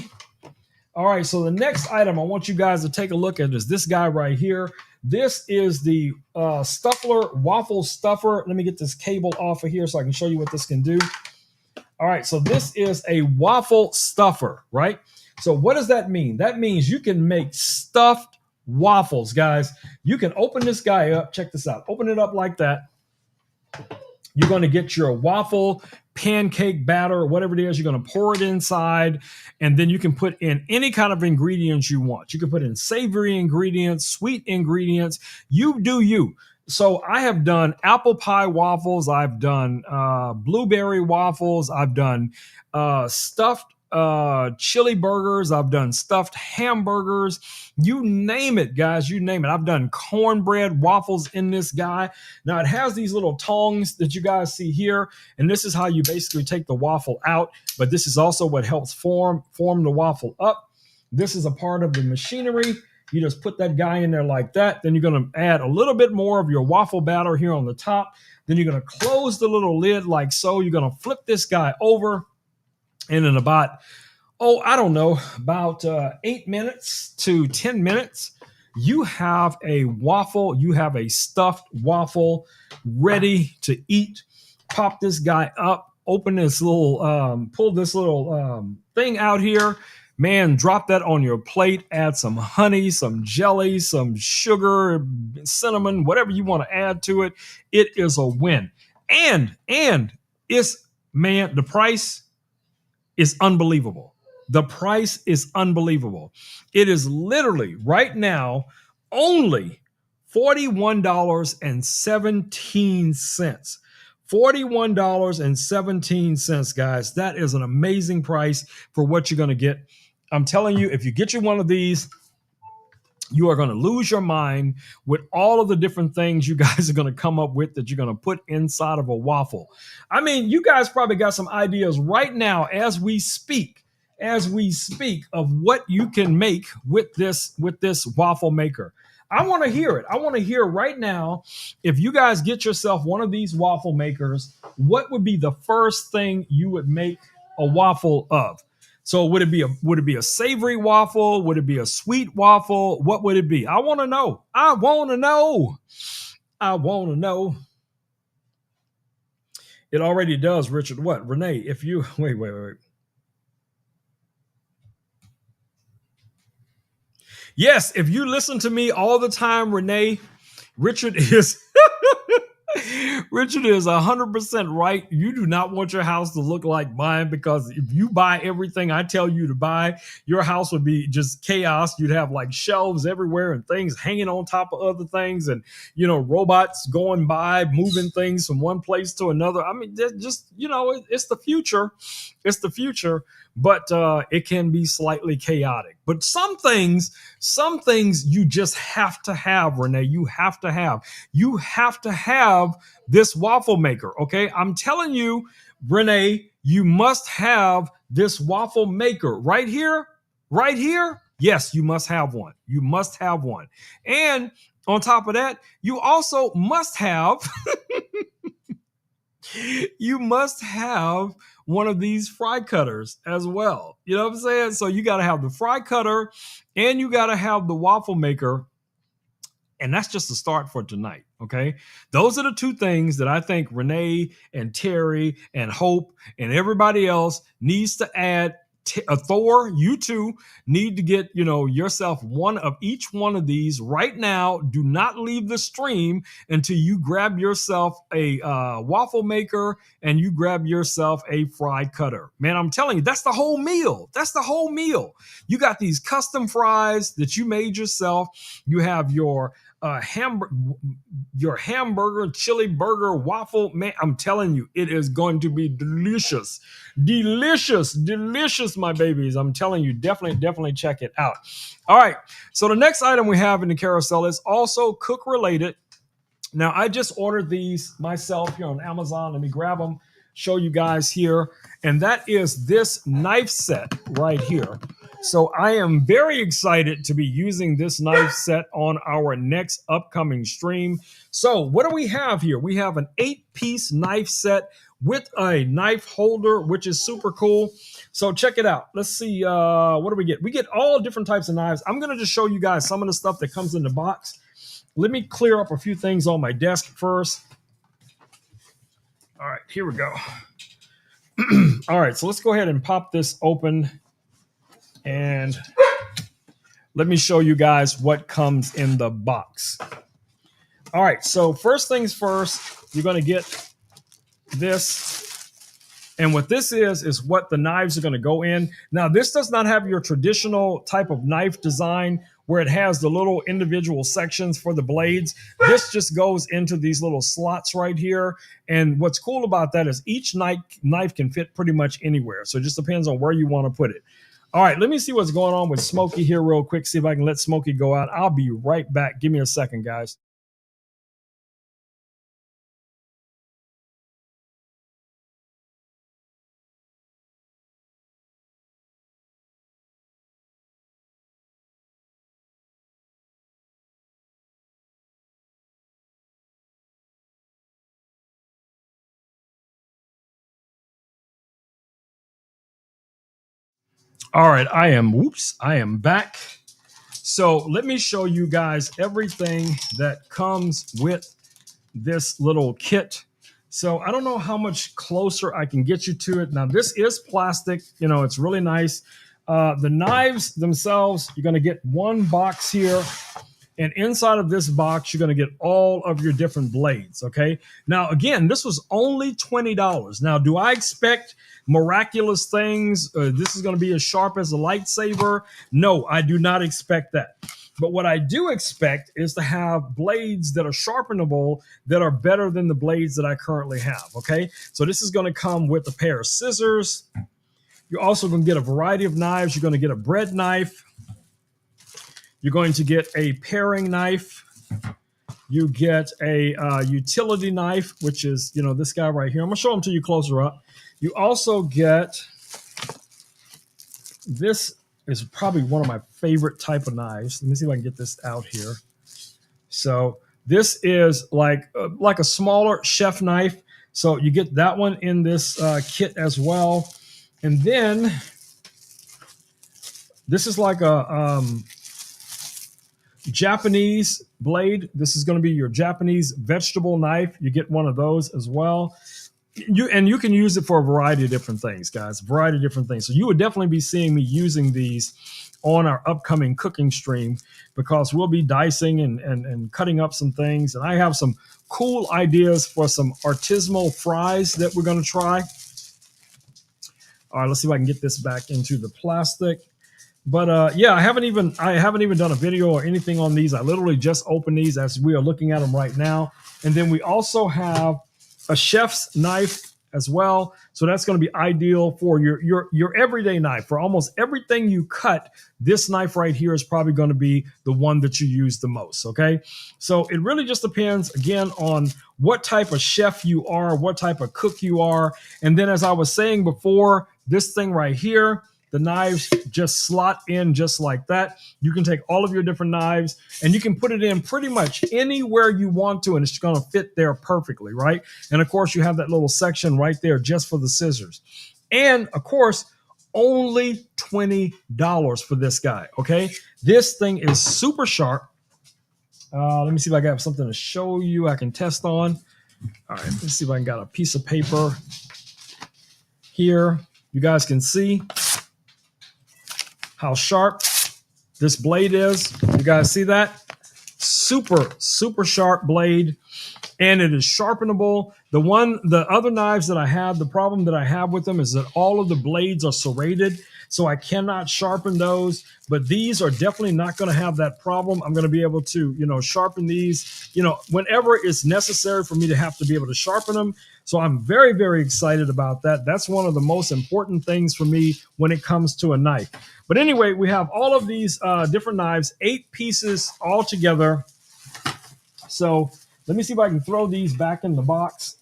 All right, so the next item I want you guys to take a look at is this guy right here. This is the Stuffler waffle stuffer. Let me get this cable off of here so I can show you what this can do. All right, so this is a waffle stuffer, right? So what does that mean? That means you can make stuffed waffles, guys. You can open this guy up. Check this out. Open it up like that. You're going to get your waffle pancake batter, whatever it is. You're going to pour it inside, and then you can put in any kind of ingredients you want. You can put in savory ingredients, sweet ingredients. You do you. So I have done apple pie waffles. I've done blueberry waffles. I've done stuffed chili burgers. I've done stuffed hamburgers. You name it, guys. You name it. I've done cornbread waffles in this guy. Now it has these little tongs that you guys see here, and this is how you basically take the waffle out. But this is also what helps form the waffle up. This is a part of the machinery. You just put that guy in there like that. Then you're going to add a little bit more of your waffle batter here on the top. Then you're going to close the little lid like so. You're going to flip this guy over. And in about, about 8 minutes to 10 minutes, you have a waffle. You have a stuffed waffle ready to eat. Pop this guy up. Open this little, pull this little thing out here. Man, drop that on your plate. Add some honey, some jelly, some sugar, cinnamon, whatever you want to add to it. It is a win. And it's, man, the price is unbelievable. The price is unbelievable. It is literally right now only $41.17. $41.17, guys. That is an amazing price for what you're going to get. I'm telling you, if you get you one of these, you are going to lose your mind with all of the different things you guys are going to come up with that you're going to put inside of a waffle. I mean, you guys probably got some ideas right now as we speak of what you can make with this waffle maker. I want to hear it. I want to hear right now, if you guys get yourself one of these waffle makers, what would be the first thing you would make a waffle of? So would it be a savory waffle? Would it be a sweet waffle? What would it be? I want to know. It already does, Richard. What? Renee, if you wait. Yes, if you listen to me all the time, Renee, Richard is Richard is 100% right. You do not want your house to look like mine, because if you buy everything I tell you to buy, your house would be just chaos. You'd have like shelves everywhere and things hanging on top of other things, and robots going by, moving things from one place to another. I mean, just it's the future. It's the future, but it can be slightly chaotic. But some things you just have to have, Renee. You have to have this waffle maker. Okay, I'm telling you, Renee, you must have this waffle maker right here. Yes, you must have one. And on top of that, you also must have one of these fry cutters as well. You know what I'm saying? So you got to have the fry cutter and you got to have the waffle maker. And that's just the start for tonight. Okay. Those are the two things that I think Renee and Terry and Hope and everybody else needs to add. Thor, you two need to get yourself one of each one of these right now. Do not leave the stream until you grab yourself a waffle maker and you grab yourself a fry cutter. Man, I'm telling you, that's the whole meal. You got these custom fries that you made yourself. You have your hamburger, chili burger, waffle. Man, I'm telling you, it is going to be delicious, my babies. I'm telling you, definitely check it out. All right, so the next item we have in the carousel is also cook related. Now, I just ordered these myself here on Amazon. Let me grab them, show you guys here, and that is this knife set right here. So I am very excited to be using this knife set on our next upcoming stream. So what do we have here? We have an 8-piece knife set with a knife holder, which is super cool. So check it out. Let's see, what do we get? We get all different types of knives. I'm going to just show you guys some of the stuff that comes in the box. Let me clear up a few things on my desk first. All right, here we go. All right, so let's go ahead and pop this open. And let me show you guys what comes in the box. All right, so first things first, you're going to get this. And what this is what the knives are going to go in. Now, this does not have your traditional type of knife design where it has the little individual sections for the blades. This just goes into these little slots right here. And what's cool about that is each knife can fit pretty much anywhere. So it just depends on where you want to put it. All right, let me see what's going on with Smokey here real quick. See if I can let Smokey go out. I'll be right back. Give me a second, guys. All right, I am back. So let me show you guys everything that comes with this little kit. So I don't know how much closer I can get you to it. Now, this is plastic. It's really nice. The knives themselves, you're going to get one box here. And inside of this box, you're going to get all of your different blades, okay? Now, again, this was only $20. Now, do I expect miraculous things? This is going to be as sharp as a lightsaber? No, I do not expect that. But what I do expect is to have blades that are sharpenable that are better than the blades that I currently have, okay? So this is going to come with a pair of scissors. You're also going to get a variety of knives. You're going to get a bread knife. You're going to get a paring knife. You get a utility knife, which is, this guy right here. I'm going to show them to you closer up. You also get, this is probably one of my favorite type of knives. Let me see if I can get this out here. So this is like a smaller chef knife. So you get that one in this kit as well. And then this is like a Japanese blade. This is going to be your Japanese vegetable knife. You get one of those as well. You can use it for a variety of different things, guys. A variety of different things. So you would definitely be seeing me using these on our upcoming cooking stream, because we'll be dicing and cutting up some things. And I have some cool ideas for some artisanal fries that we're going to try. All right, let's see if I can get this back into the plastic. But yeah, I haven't even done a video or anything on these. I literally just opened these as we are looking at them right now. And then we also have a chef's knife as well. So that's going to be ideal for your everyday knife. For almost everything you cut, this knife right here is probably going to be the one that you use the most. Okay, so it really just depends, again, on what type of chef you are, what type of cook you are. And then, as I was saying before, this thing right here, the knives just slot in just like that. You can take all of your different knives and you can put it in pretty much anywhere you want to, and it's going to fit there perfectly, right? And of course, you have that little section right there just for the scissors. And of course, only $20 for this guy, okay? This thing is super sharp. Let me see if I got something to show you I can test on. All right, let's see if I can got a piece of paper here. You guys can see how sharp this blade is. You guys see that? Super, super sharp blade. And it is sharpenable. The other knives that I have, the problem that I have with them is that all of the blades are serrated, so I cannot sharpen those. But these are definitely not going to have that problem. I'm going to be able to, sharpen these, whenever it's necessary for me to have to be able to sharpen them. So I'm very, very excited about that. That's one of the most important things for me when it comes to a knife. But anyway, we have all of these different knives, 8 pieces all together. So let me see if I can throw these back in the box.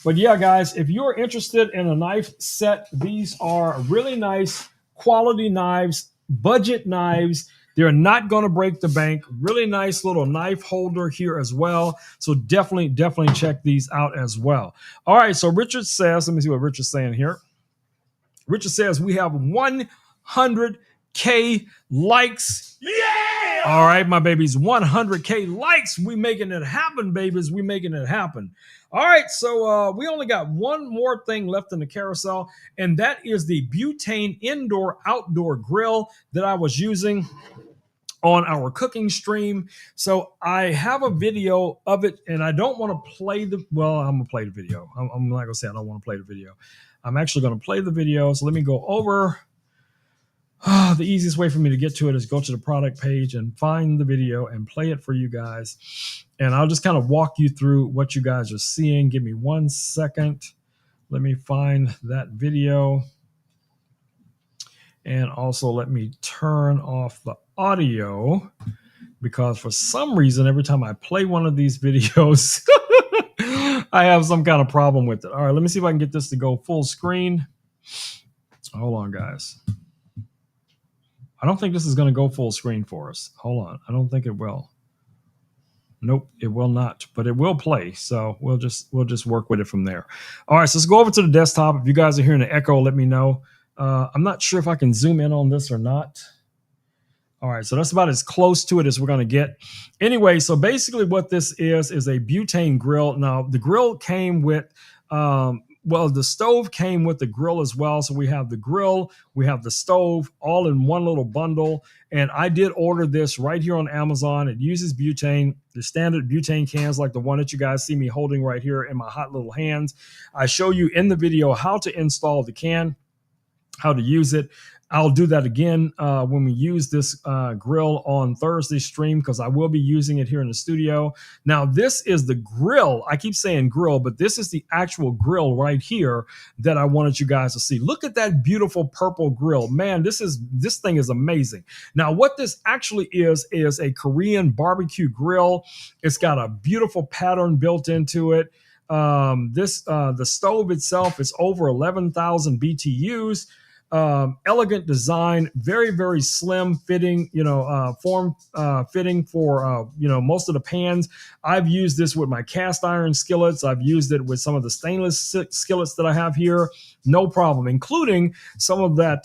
But yeah, guys, if you're interested in a knife set, these are really nice quality knives, budget knives. They're not going to break the bank. Really nice little knife holder here as well. So definitely check these out as well. All right, so Richard says, let me see what Richard's saying here. Richard says we have 100K likes. Yeah! All right, my babies, 100K likes. We making it happen, babies. We making it happen. All right, so we only got one more thing left in the carousel, and that is the butane indoor-outdoor grill that I was using on our cooking stream. So I have a video of it, and I don't want to play I'm going to play the video. I'm not going to say I don't want to play the video. I'm actually going to play the video. So let me go over. The easiest way for me to get to it is go to the product page and find the video and play it for you guys. And I'll just kind of walk you through what you guys are seeing. Give me 1 second. Let me find that video. And also let me turn off the audio, because for some reason, every time I play one of these videos, I have some kind of problem with it. All right, let me see if I can get this to go full screen. Hold on, guys. I don't think this is going to go full screen for us. Hold on. I don't think it will. Nope, it will not, but it will play. So we'll just work with it from there. All right, so let's go over to the desktop. If you guys are hearing the echo, let me know. I'm not sure if I can zoom in on this or not. All right, so that's about as close to it as we're going to get. Anyway, so basically what this is a butane grill. Now, the grill came with, the stove came with the grill as well. So we have the grill, we have the stove, all in one little bundle. And I did order this right here on Amazon. It uses butane, the standard butane cans like the one that you guys see me holding right here in my hot little hands. I show you in the video how to install the can, how to use it. I'll do that again when we use this grill on Thursday stream, because I will be using it here in the studio. Now, this is the grill. I keep saying grill, but this is the actual grill right here that I wanted you guys to see. Look at that beautiful purple grill. Man, this thing is amazing. Now, what this actually is a Korean barbecue grill. It's got a beautiful pattern built into it. The stove itself is over 11,000 BTUs. Elegant design, very, very slim fitting, form fitting for, most of the pans. I've used this with my cast iron skillets. I've used it with some of the stainless skillets that I have here. No problem, including some of that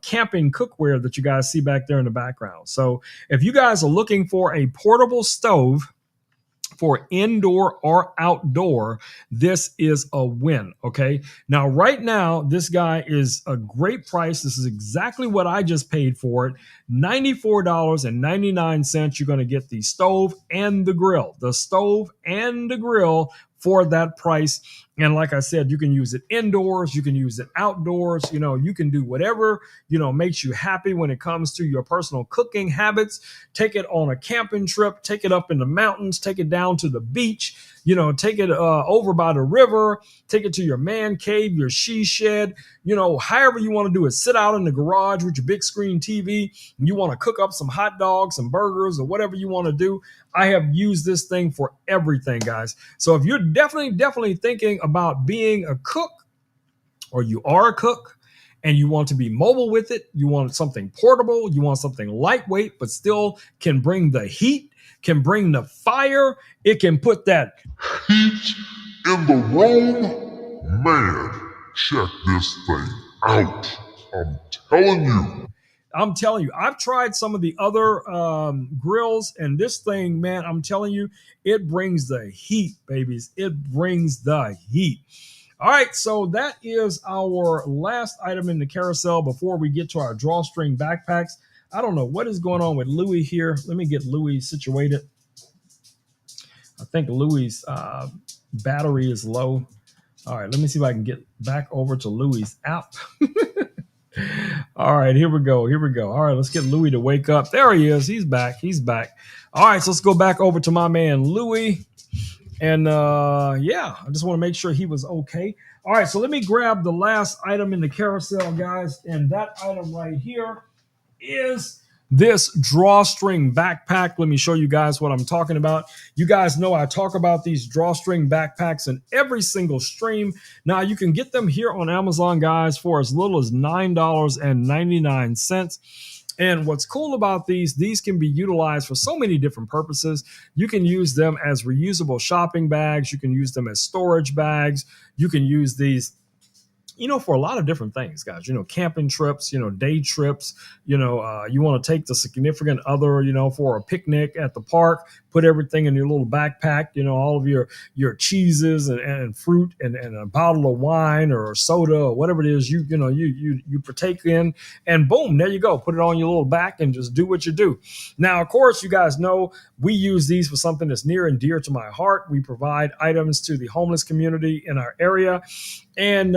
camping cookware that you guys see back there in the background. So if you guys are looking for a portable stove for indoor or outdoor, this is a win. Okay. Now, right now, this guy is a great price. This is exactly what I just paid for it. $94.99. You're going to get the stove and the grill, for that price. And like I said, you can use it indoors, you can use it outdoors, you can do whatever, makes you happy when it comes to your personal cooking habits. Take it on a camping trip, take it up in the mountains, take it down to the beach, take it over by the river, take it to your man cave, your she shed, however you want to do it. Sit out in the garage with your big screen TV, and you want to cook up some hot dogs, some burgers, or whatever you want to do. I have used this thing for everything, guys. So if you're definitely thinking about being a cook, or you are a cook, and you want to be mobile with it, you want something portable, you want something lightweight, but still can bring the heat, can bring the fire, it can put that heat in the room, man, check this thing out. I'm telling you, I've tried some of the other grills, and this thing, man, I'm telling you, it brings the heat, babies. It brings the heat. All right, so that is our last item in the carousel before we get to our drawstring backpacks. I don't know what is going on with Louis here. Let me get Louis situated. I think Louis' battery is low. All right, let me see if I can get back over to Louis' app. All right, here we go. All right, let's get Louis to wake up. There he is. He's back. All right, so let's go back over to my man Louis. And yeah, I just want to make sure he was okay. All right, so let me grab the last item in the carousel, guys. And that item right here is this drawstring backpack. Let me show you guys what I'm talking about. You guys know I talk about these drawstring backpacks in every single stream. Now, you can get them here on Amazon, guys, for as little as $9.99. And what's cool about these can be utilized for so many different purposes. You can use them as reusable shopping bags. You can use them as storage bags. You can use these, for a lot of different things, guys. Camping trips, day trips, you want to take the significant other, for a picnic at the park, put everything in your little backpack, all of your cheeses and fruit and a bottle of wine or soda or whatever it is you partake in, and boom, there you go. Put it on your little back and just do what you do. Now, of course, you guys know we use these for something that's near and dear to my heart. We provide items to the homeless community in our area. And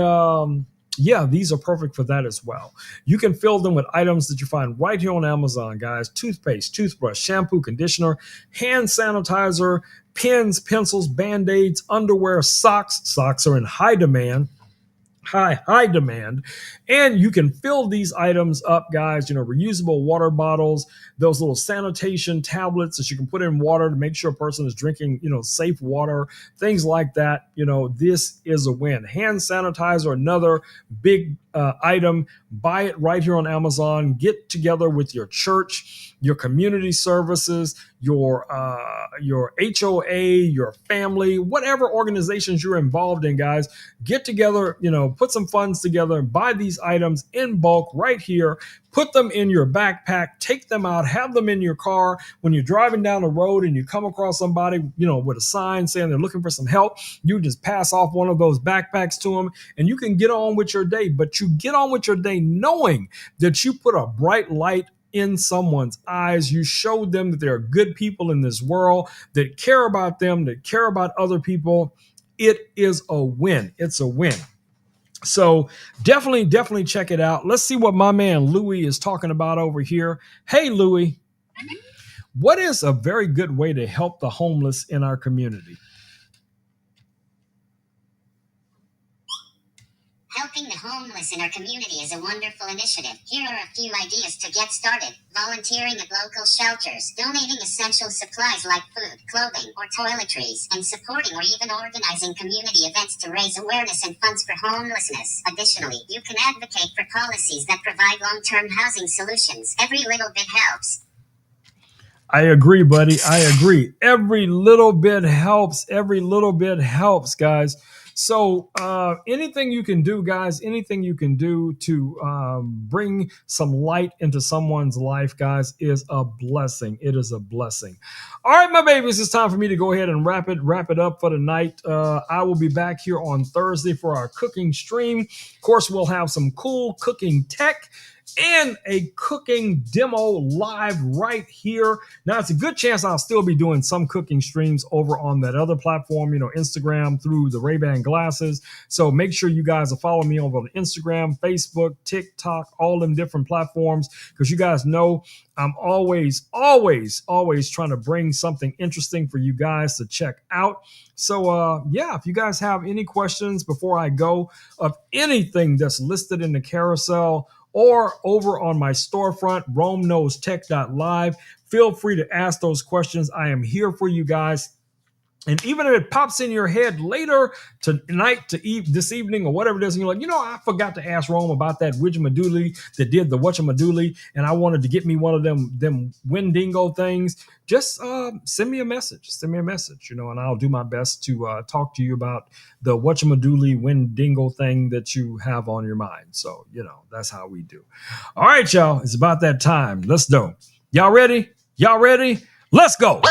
yeah, these are perfect for that as well. You can fill them with items that you find right here on Amazon, guys. Toothpaste, toothbrush, shampoo, conditioner, hand sanitizer, pens, pencils, Band-Aids, underwear, socks. Socks are in high demand. High demand. And you can fill these items up, guys, reusable water bottles, those little sanitation tablets that you can put in water to make sure a person is drinking, safe water, things like that. This is a win. Hand sanitizer, another big item. Buy it right here on Amazon. Get together with your church, your community services, your HOA, your family, whatever organizations you're involved in, guys. Get together, put some funds together, buy these items in bulk right here, put them in your backpack, take them out, have them in your car. When you're driving down the road and you come across somebody, with a sign saying they're looking for some help, you just pass off one of those backpacks to them and you can get on with your day. But you get on with your day knowing that you put a bright light in someone's eyes. You showed them that there are good people in this world that care about them, that care about other people. It is a win. It's a win. So definitely check it out. Let's see what my man Louis is talking about over here. Hey, Louis, what is a very good way to help the homeless in our community? Helping the homeless in our community is a wonderful initiative. Here are a few ideas to get started. Volunteering at local shelters, donating essential supplies like food, clothing, or toiletries, and supporting or even organizing community events to raise awareness and funds for homelessness. Additionally, you can advocate for policies that provide long-term housing solutions. Every little bit helps. I agree, buddy. I agree. Every little bit helps. Every little bit helps, guys. So anything you can do, guys, anything you can do to bring some light into someone's life, guys, is a blessing. It is a blessing. All right, my babies, it's time for me to go ahead and wrap it up for the night. I will be back here on Thursday for our cooking stream. Of course, we'll have some cool cooking tech and a cooking demo live right here. Now, it's a good chance I'll still be doing some cooking streams over on that other platform, Instagram through the Ray-Ban glasses. So make sure you guys are following me over on Instagram, Facebook, TikTok, all them different platforms, because you guys know I'm always trying to bring something interesting for you guys to check out. So, if you guys have any questions before I go of anything that's listed in the carousel or over on my storefront, RomeKnowsTech.live, feel free to ask those questions. I am here for you guys. And even if it pops in your head later tonight, this evening, or whatever it is, and you're like, I forgot to ask Rome about that widgemadooly that did the whatchamadoodly, and I wanted to get me one of them Wendigo things, just send me a message. And I'll do my best to talk to you about the whatchamadoodly Wendigo thing that you have on your mind. So, that's how we do. All right, y'all, it's about that time. Let's go. Y'all ready? Let's go.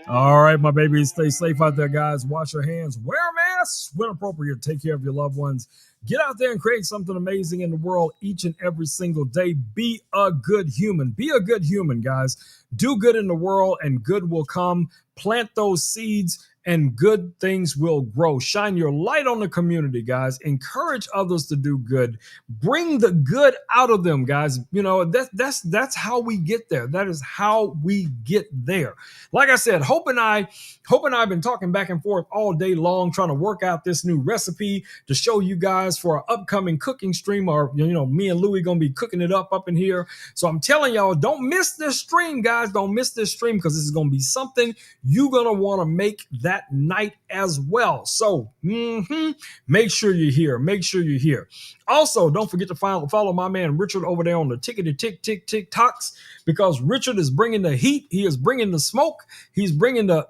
All right, my babies, stay safe out there, guys. Wash your hands, wear masks when appropriate, take care of your loved ones. Get out there and create something amazing in the world each and every single day. Be a good human. Be a good human, guys. Do good in the world and good will come. Plant those seeds and good things will grow. Shine your light on the community, guys. Encourage others to do good. Bring the good out of them, guys. That's how we get there. That is how we get there. Like I said, Hope and I have been talking back and forth all day long, trying to work out this new recipe to show you guys for our upcoming cooking stream. Or me and Louie gonna be cooking it up in here. So I'm telling y'all, don't miss this stream, guys. Don't miss this stream, because this is gonna be something you're gonna want to make that night as well. So make sure you're here. Also, don't forget to follow my man Richard over there on the tickety tick TikToks, because Richard is bringing the heat. He is bringing the smoke. He's bringing the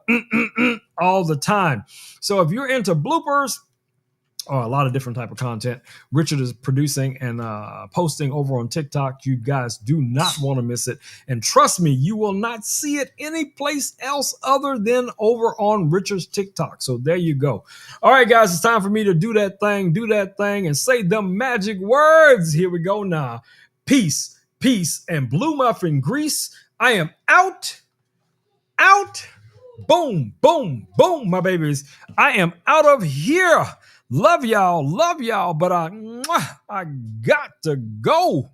all the time. So if you're into bloopers or a lot of different type of content Richard is producing and posting over on TikTok, you guys do not want to miss it. And trust me, you will not see it any place else other than over on Richard's TikTok. So there you go. All right, guys, it's time for me to do that thing and say the magic words. Here we go now. Peace, and blue muffin grease. I am out. Boom, boom, my babies. I am out of here. Love y'all, but I got to go.